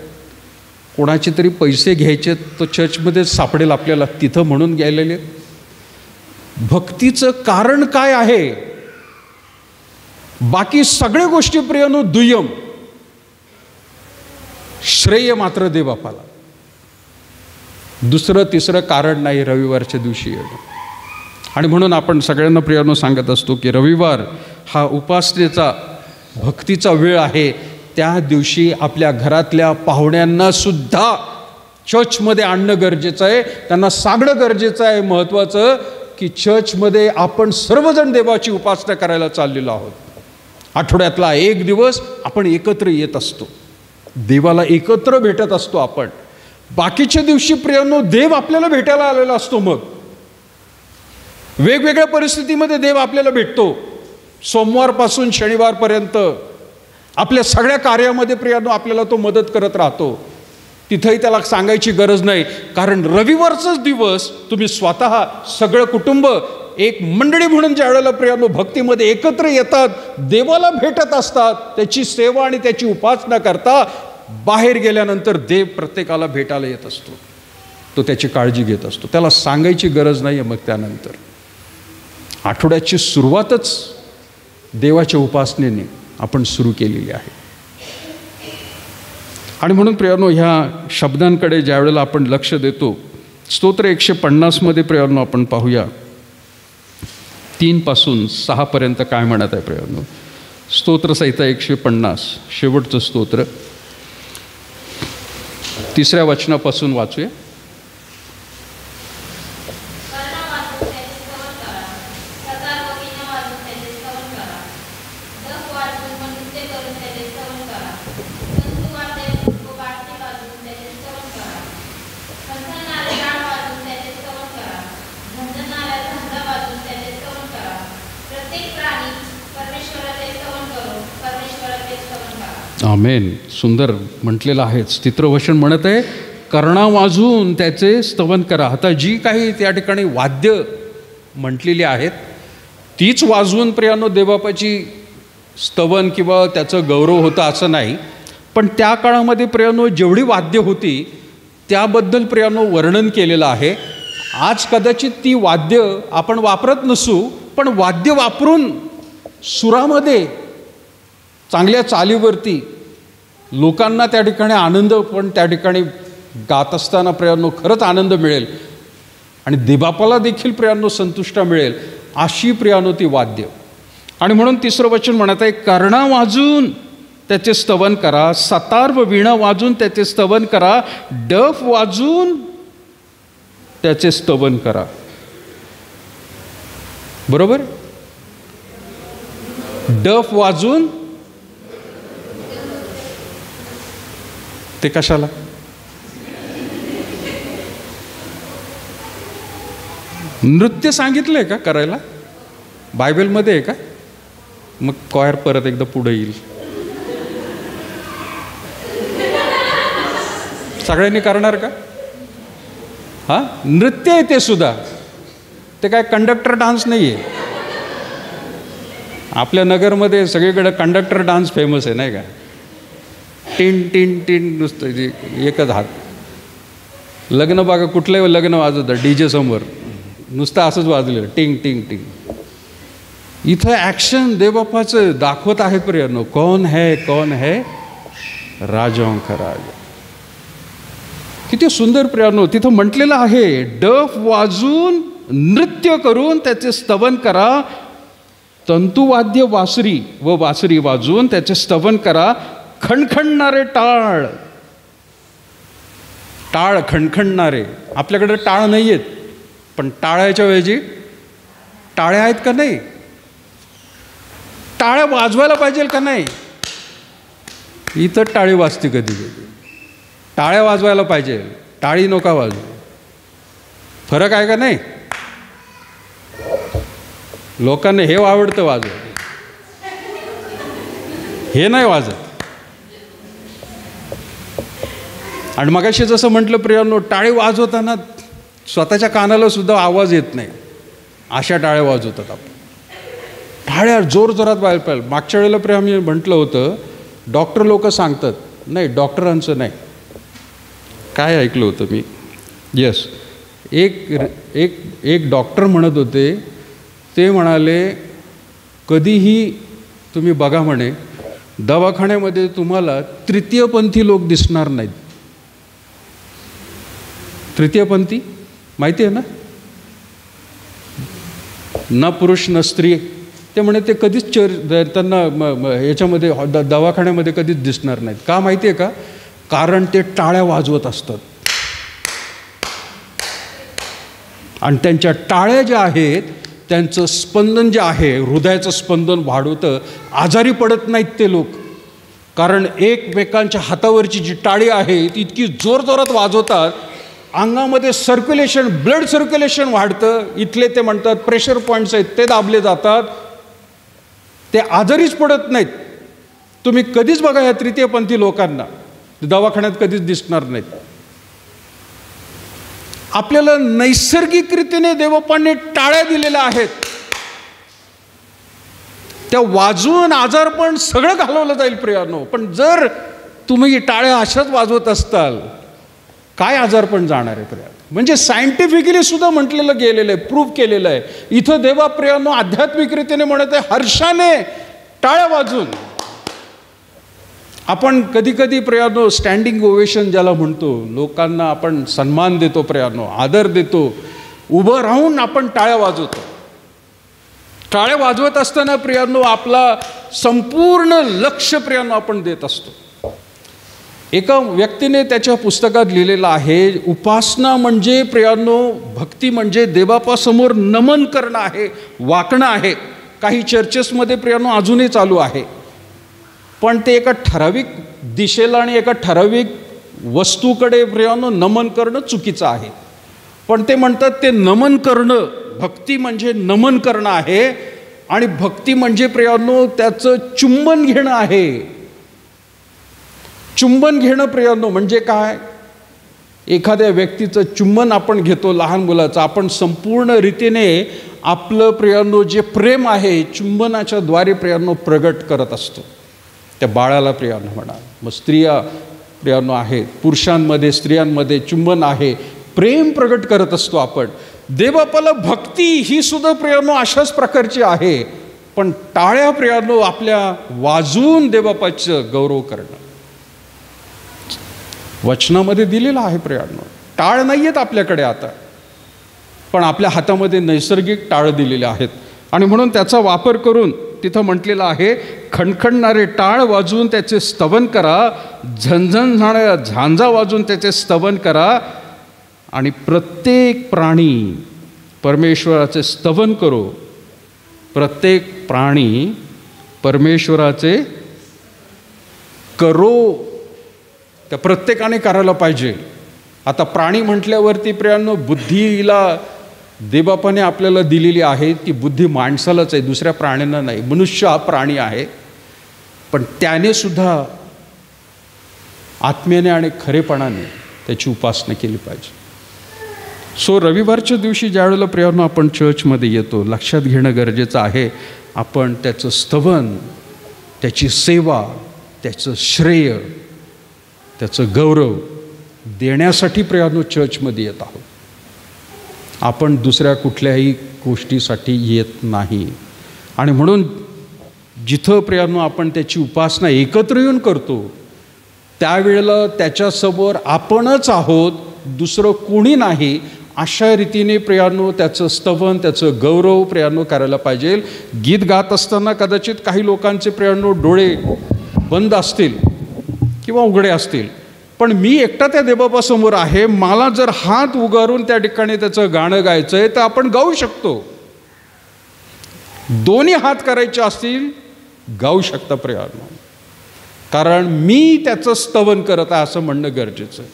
Speaker 1: कोणाचे तरी पैसे घ्यायचे तर चर्चमध्ये सापडेल आपल्याला तिथं म्हणून गेलेले. भक्तीचं कारण काय आहे? बाकी सगळ्या गोष्टी प्रियानो दुय्यम, श्रेय मात्र देवबापाला. दुसरं तिसरं कारण नाही रविवारच्या दिवशी येणं. आणि म्हणून आपण सगळ्यांना प्रियानो सांगत असतो की रविवार हा उपासनेचा, भक्तीचा वेळ आहे. त्या दिवशी आपल्या घरातल्या पाहुण्यांना सुद्धा चर्चमध्ये आणणं गरजेचं आहे, त्यांना सांगणं गरजेचं आहे. महत्त्वाचं की चर्चमध्ये आपण सर्वजण देवाची उपासना करायला चाललेलो आहोत. आठवड्यातला एक दिवस आपण एकत्र येत असतो, देवाला एकत्र भेटत असतो आपण. बाकीच्या दिवशी प्रियानो देव आपल्याला भेटायला आलेला असतो. मग वेगवेगळ्या परिस्थितीमध्ये देव आपल्याला भेटतो. सोमवारपासून शनिवारपर्यंत आपल्या सगळ्या कार्यामध्ये प्रियानो आपल्याला तो मदत करत राहतो. तिथंही त्याला सांगायची गरज नाही, कारण रविवारचाच दिवस तुम्ही स्वतः सगळं कुटुंब एक मंडळी म्हणून ज्या वेळेला प्रियानो भक्तीमध्ये एकत्र येतात, देवाला भेटत असतात, त्याची सेवा आणि त्याची उपासना करता, बाहेर गेल्यानंतर देव प्रत्येकाला भेटायला येत असतो. तो त्याची काळजी घेत असतो, त्याला सांगायची गरज नाही. मग त्यानंतर आठवड्याची सुरुवातच देवाच्या उपासनेने आपण सुरू केलेली आहे. आणि म्हणून प्रियानो ह्या शब्दांकडे ज्या वेळेला आपण लक्ष देतो, स्तोत्र 150 मध्ये प्रियानो आपण पाहूया 3 पासून 6 पर्यंत काय म्हणत आहे प्रियानो. स्तोत्रसंहिता 150 शेवटचं स्तोत्र 3ऱ्या वचनापासून वाचूया. आमेन. सुंदर म्हटलेलं आहे. स्तोत्रवचन म्हणत आहे कर्णा वाजवून त्याचे स्तवन करा. आता जी काही त्या ठिकाणी वाद्य म्हटलेली आहेत तीच वाजवून प्रियानो देवबापाची स्तवन किंवा त्याचं गौरव होता असं नाही. पण त्या काळामध्ये प्रियानो जेवढी वाद्य होती त्याबद्दल प्रियानो वर्णन केलेलं आहे. आज कदाचित ती वाद्य आपण वापरत नसू, पण वाद्य वापरून सुरामध्ये चांगल्या चालीवरती लोकांना त्या ठिकाणी आनंद, पण त्या ठिकाणी गात असताना प्रियानो खरंच आनंद मिळेल आणि देवबापाला देखील प्रियानो संतुष्टा मिळेल, अशी प्रियानो ती वाद्य. आणि म्हणून 3रं वचन म्हणत आहे कर्णा वाजून त्याचे स्तवन करा, सतार व वीणा वाजून त्याचे स्तवन करा, डफ वाजून त्याचे स्तवन करा. बरोबर? डफ वाजून ते कशाला? नृत्य सांगितलंय का करायला? बायबलमध्ये आहे का? मग कॉयर परत एकदा पुढे येईल. सगळ्यांनी करणार का? हा, नृत्य आहे ते सुद्धा. ते काय कंडक्टर डान्स नाही आहे. आपल्या नगरमध्ये सगळीकडे कंडक्टर डान्स फेमस आहे नाही का? टिन टिन टिन नुसतं एकच हात. लग्न बघा, कुठलंही लग्न वाजवतं डीजे समोर नुसतं असंच वाजलेलं टिंग टिंग टिंग. इथं ॲक्शन देवबापाचं दाखवत आहेत प्रियानो. कौन है राजाओं का राजा. किती सुंदर प्रियानो. तिथं म्हटलेलं आहे डफ वाजून नृत्य करून त्याचे स्तवन करा. तंतुवाद्य वासरी व वासरी वाजून त्याचे स्तवन करा. खणखणणारे टाळ. टाळ खणखणणारे. आपल्याकडे टाळ नाही आहेत, पण टाळ्याच्या ऐवजी टाळ्या आहेत का नाही? टाळ्या वाजवायला पाहिजे का नाही? इथं टाळी वाजते कधी कधी. टाळ्या वाजवायला पाहिजे, टाळी नका वाजवू. फरक आहे का नाही? लोकांना हे आवडतं वाजवत, हे नाही वाजत. आणि मगाशी जसं म्हटलं प्रियांनो, टाळी वाजवताना स्वतःच्या कानाला सुद्धा आवाज येत नाही अशा टाळ्या वाजवतात आपण. टाळ्या जोर जोरात वाजायला पाहिजे. मागच्या वेळेला प्रिया मी म्हटलं होतं डॉक्टर लोक सांगतात, नाही डॉक्टरांचं नाही. काय ऐकलं होतं मी? येस, एक डॉक्टर म्हणत होते, ते म्हणाले कधीही तुम्ही बघा म्हणे दवाखान्यामध्ये तुम्हाला तृतीयपंथी लोक दिसणार नाहीत. तृतीयपंथी माहिती आहे ना? न पुरुष न स्त्री. ते म्हणे ते कधीच त्यांना याच्यामध्ये दवाखान्यामध्ये कधीच दिसणार नाहीत. का माहिती आहे का? कारण ते टाळ्या वाजवत असतात. आणि त्यांच्या टाळ्या ज्या आहेत त्यांचं स्पंदन जे आहे, हृदयाचं स्पंदन वाढवतं. आजारी पडत नाहीत ते लोक, कारण एकमेकांच्या हातावरची जी टाळी आहे ती इतकी जोरजोरात वाजवतात. अंगामध्ये सर्क्युलेशन, ब्लड सर्क्युलेशन वाढतं. इथले ते म्हणतात प्रेशर पॉईंट्स आहेत ते दाबले जातात. ते आजारीच पडत नाहीत. तुम्ही कधीच बघा या तृतीयपंथी लोकांना दवाखान्यात कधीच दिसणार नाहीत. आपल्याला नैसर्गिकरीतीने देवबापांनी टाळ्या दिलेल्या आहेत. त्या वाजवून आजारपण सगळं घालवलं जाईल प्रियानो. पण जर तुम्ही टाळ्या अशाच वाजवत असताल, काय आजारपण जाणार आहे प्रिया? म्हणजे सायंटिफिकली सुद्धा म्हटलेलं गेलेलं आहे, प्रूव्ह केलेलं आहे. इथं देवा प्रियानो आध्यात्मिकरीतीने म्हणत आहे हर्षाने टाळ्या वाजून. आपण कधी कधी प्रियानो स्टँडिंग ओवेशन ज्याला म्हणतो, लोकांना आपण सन्मान देतो प्रियानो, आदर देतो, उभं राहून आपण टाळ्या वाजवतो. टाळ्या वाजवत असताना प्रियानो आपला संपूर्ण लक्ष प्रियानो आपण देत असतो. एका व्यक्तीने त्याच्या पुस्तकात लिहिलेलं आहे, उपासना म्हणजे प्रियानो, भक्ती म्हणजे देवापासमोर नमन करणं आहे, वाकणं आहे. काही चर्चेसमध्ये प्रियानो अजूनही चालू आहे. पण ते एका ठराविक दिशेला आणि एका ठराविक वस्तूकडे प्रियानो नमन करणं चुकीचं आहे. पण ते म्हणतात ते नमन करणं, भक्ती म्हणजे नमन करणं आहे. आणि भक्ती म्हणजे प्रियानो त्याचं चुंबन घेणं आहे. चुंबन घेणं प्रियानो म्हणजे काय? एखाद्या व्यक्तीचं चुंबन आपण घेतो, लहान मुलाचं, आपण संपूर्ण रीतीने आपलं प्रियानो जे प्रेम आहे चुंबनाच्या द्वारे प्रियानो प्रगट करत असतो. त्या बाळाला प्रियानो म्हणा, मग स्त्रिया प्रियानो आहेत, पुरुषांमध्ये स्त्रियांमध्ये चुंबन आहे, प्रेम प्रगट करत असतो आपण. देवबापाला भक्ती ही सुद्धा प्रियानो अशाच प्रकारची आहे. पण टाळ्या प्रियानो आपल्या वाजवून देवबापाचं गौरव करणं वचनामध्ये दिलेलं आहे प्रियानो. टाळ नाही आहेत आपल्याकडे आता, पण आपल्या हातामध्ये नैसर्गिक टाळ दिलेले आहेत. आणि म्हणून त्याचा वापर करून तिथं म्हटलेलं आहे, खणखणणारे टाळ वाजवून त्याचे स्तवन करा, झणझणणाऱ्या झांजा वाजवून त्याचे स्तवन करा. आणि प्रत्येक प्राणी परमेश्वराचे स्तवन करो, प्रत्येक प्राणी परमेश्वराचे करो, त्या प्रत्येकाने करायला पाहिजे. आता प्राणी म्हटल्यावरती प्रियांनो, बुद्धीला देवबापाने आपल्याला दिलेली आहे. ती बुद्धी माणसालाच आहे, दुसऱ्या प्राण्यांना नाही. मनुष्य हा प्राणी आहे, पण त्याने सुद्धा आत्म्याने आणि खरेपणाने त्याची उपासना केली पाहिजे. सो रविवारच्या दिवशी ज्यावेळेला प्रियांनो आपण चर्चमध्ये येतो, लक्षात घेणं गरजेचं आहे, आपण त्याचं स्तवन, त्याची सेवा, त्याचं श्रेय, त्याचं गौरव देण्यासाठी प्रियांनो चर्चमध्ये येत आहोत. आपण दुसऱ्या कुठल्याही गोष्टीसाठी येत नाही. आणि म्हणून जिथं प्रियांनो आपण त्याची उपासना एकत्र येऊन करतो, त्यावेळेला त्याच्यासमोर आपणच आहोत, दुसरं कोणी नाही. अशा रीतीने प्रियांनो त्याचं स्तवन, त्याचं गौरव प्रियांनो करायला पाहिजे. गीत गात असताना कदाचित काही लोकांचे प्रियांनो डोळे बंद असतील किंवा उघडे असतील, पण मी एकटा त्या देवबापासमोर आहे. मला जर हात उगारून त्या ठिकाणी त्याचं गाणं गायचं आहे तर आपण गाऊ शकतो. दोन्ही हात करायचे असतील गाऊ शकता प्रियांनो, कारण मी त्याचं स्तवन करत आहे असं म्हणणं गरजेचं आहे.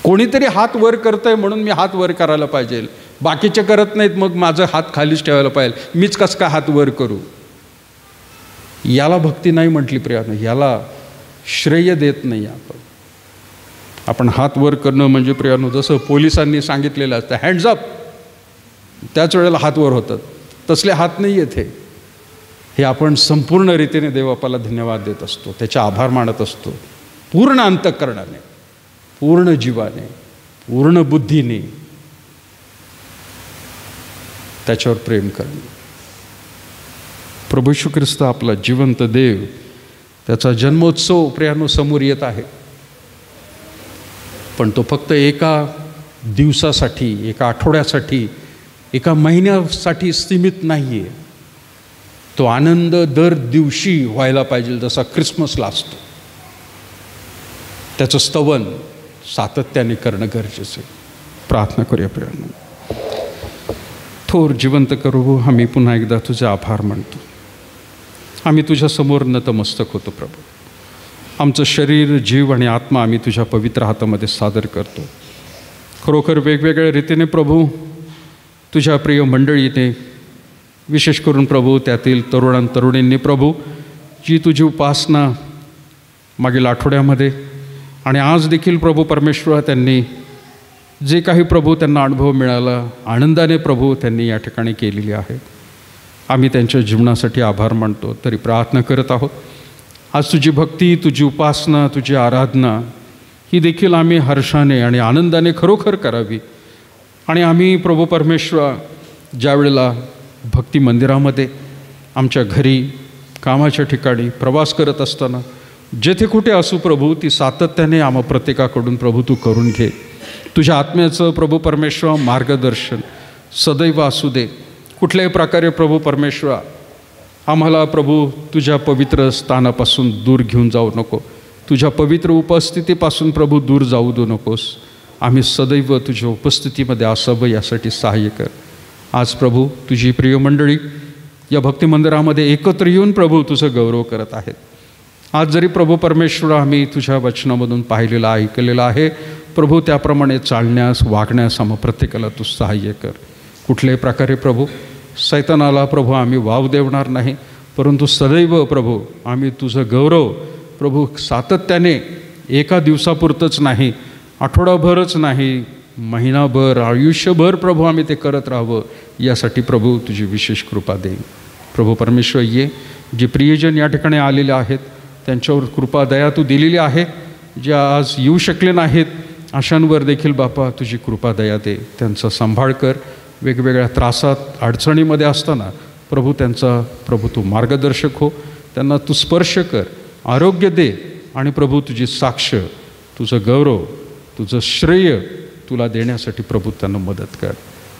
Speaker 1: कोणीतरी हात वर करतंय म्हणून मी हात वर करायला पाहिजे, बाकीचे करत नाहीत मग माझं हात खालीच ठेवायला पाहिजे, मीच कसं काय हात वर करू. याला भक्ती नाही म्हटली प्रियांनो, याला श्रेय देत नाही आपण हात वर करणं म्हणजे प्रियांनो जसं पोलिसांनी सांगितलेलं असतं हँड्स अप, त्याच वेळेला हात वर होतात, तसले हात नाही येत. हे आपण संपूर्ण रीतीने देवबापाला धन्यवाद देत असतो, त्याचे आभार मानत असतो, पूर्ण अंतःकरणाने, पूर्ण जीवाने, पूर्ण बुद्धीने त्याच्यावर प्रेम करणं. प्रभू येशू ख्रिस्त आपला जिवंत देव, त्याचा जन्मोत्सव प्रियांनो समोर येत आहे. पण तो फक्त एका दिवसासाठी, एका आठवड्यासाठी, एका महिन्यासाठी सीमित नाही आहे. तो आनंद दर दिवशी व्हायला पाहिजे, जसा ख्रिसमसला असतो. त्याचं स्तवन सातत्याने करणं गरजेचं आहे. प्रार्थना करूया प्रियांनो. थोर जिवंत करू, आम्ही पुन्हा एकदा तुझे आभार मानतो. आम्ही तुझ्यासमोर नतमस्तक होतो प्रभू. आमचं शरीर, जीव आणि आत्मा आम्ही तुझ्या पवित्र हातामध्ये सादर करतो. खरोखर वेगवेगळ्या रीतीने प्रभू तुझ्या प्रिय मंडळीने, विशेष करून प्रभू त्यातील तरुणींनी प्रभू जी तुझी उपासना मागील आठवड्यामध्ये आणि आज देखील प्रभू परमेश्वर त्यांनी जे काही प्रभू त्यांना अनुभव मिळाला, आनंदाने प्रभू त्यांनी या ठिकाणी केलेली आहे. आम्ही त्यांच्या जीवनासाठी आभार मानतो. तरी प्रार्थना करत आहोत आज तुझी भक्ती, तुझी उपासना, तुझी आराधना ही देखील आम्ही हर्षाने आणि आनंदाने खरोखर करावी. आणि आम्ही प्रभू परमेश्वर ज्या वेळेला भक्ती मंदिरामध्ये, आमच्या घरी, कामाच्या ठिकाणी, प्रवास करत असताना जेथे कुठे असू प्रभू, ती सातत्याने आम्हा प्रत्येकाकडून प्रभू तू करून घे. तुझ्या आत्म्याचं प्रभू परमेश्वर मार्गदर्शन सदैव असू दे. कुठल्याही प्रकारे प्रभू परमेश्वर आम्हाला प्रभू तुझ्या पवित्र स्थानापासून दूर घेऊन जाऊ नको. तुझ्या पवित्र उपस्थितीपासून प्रभू दूर जाऊ देऊ नकोस. आम्ही सदैव तुझ्या उपस्थितीमध्ये असावं यासाठी सहाय्य कर. आज प्रभू तुझी प्रिय मंडळी या भक्ती मंदिरामध्ये एकत्र येऊन प्रभू तुझं गौरव करत आहेत. आज जरी प्रभू परमेश्वर आम्ही तुझ्या वचनामधून पाहिलेलं, ऐकलेलं आहे प्रभू, त्याप्रमाणे चालण्यास, वागण्यास आम्हा प्रत्येकाला तू सहाय्य कर. कुठल्याही प्रकारे प्रभू सैतानाला प्रभू आम्ही वाव देणार नाही, परंतु सदैव प्रभू आम्ही तुझं गौरव प्रभू सातत्याने, एका दिवसापुरतंच नाही, आठवडाभरच नाही, महिनाभर, आयुष्यभर प्रभू आम्ही ते करत राहावं यासाठी प्रभू तुझी विशेष कृपा दे. प्रभू परमेश्वर ये, जे प्रियजन या ठिकाणी आलेले आहेत त्यांच्यावर कृपा दया तू दिलेली आहे. जे आज येऊ शकले नाहीत अशांवर देखील बापा तुझी कृपा दया दे. त्यांचा सांभाळ कर. वेगवेगळ्या त्रासात, अडचणीमध्ये असताना प्रभू त्यांचा प्रभू तू मार्गदर्शक हो. त्यांना तू स्पर्श कर, आरोग्य दे आणि प्रभू तुझी साक्ष, तुझं गौरव, तुझं श्रेय तुला देण्यासाठी प्रभू त्यांना मदत कर.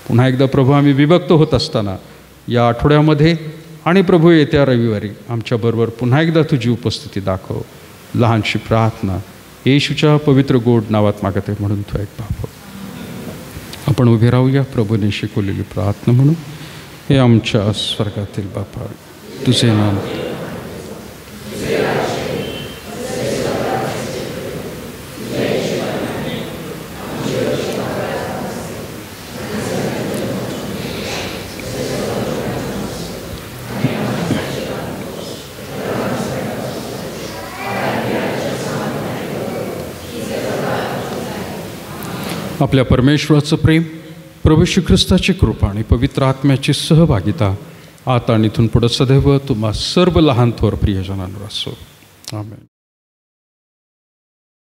Speaker 1: पुन्हा एकदा प्रभू आम्ही विभक्त होत असताना या आठवड्यामध्ये आणि प्रभू येत्या रविवारी आमच्याबरोबर पुन्हा एकदा तुझी उपस्थिती दाखव. लहानशी प्रार्थना येशूच्या पवित्र गोड नावात मागत आहे म्हणून तू ऐक बाप. आपण उभे राहूया प्रभूने शिकवलेली प्रार्थना म्हणून. हे आमच्या स्वर्गातील बापा, तुझे नाम आपल्या परमेश्वराचं प्रेम, प्रभू श्री ख्रिस्ताची कृपा आणि पवित्र आत्म्याची सहभागिता आता आणि इथून पुढे सदैव तुम्हा सर्व लहान थोर प्रियजनांवर असो. आमेन.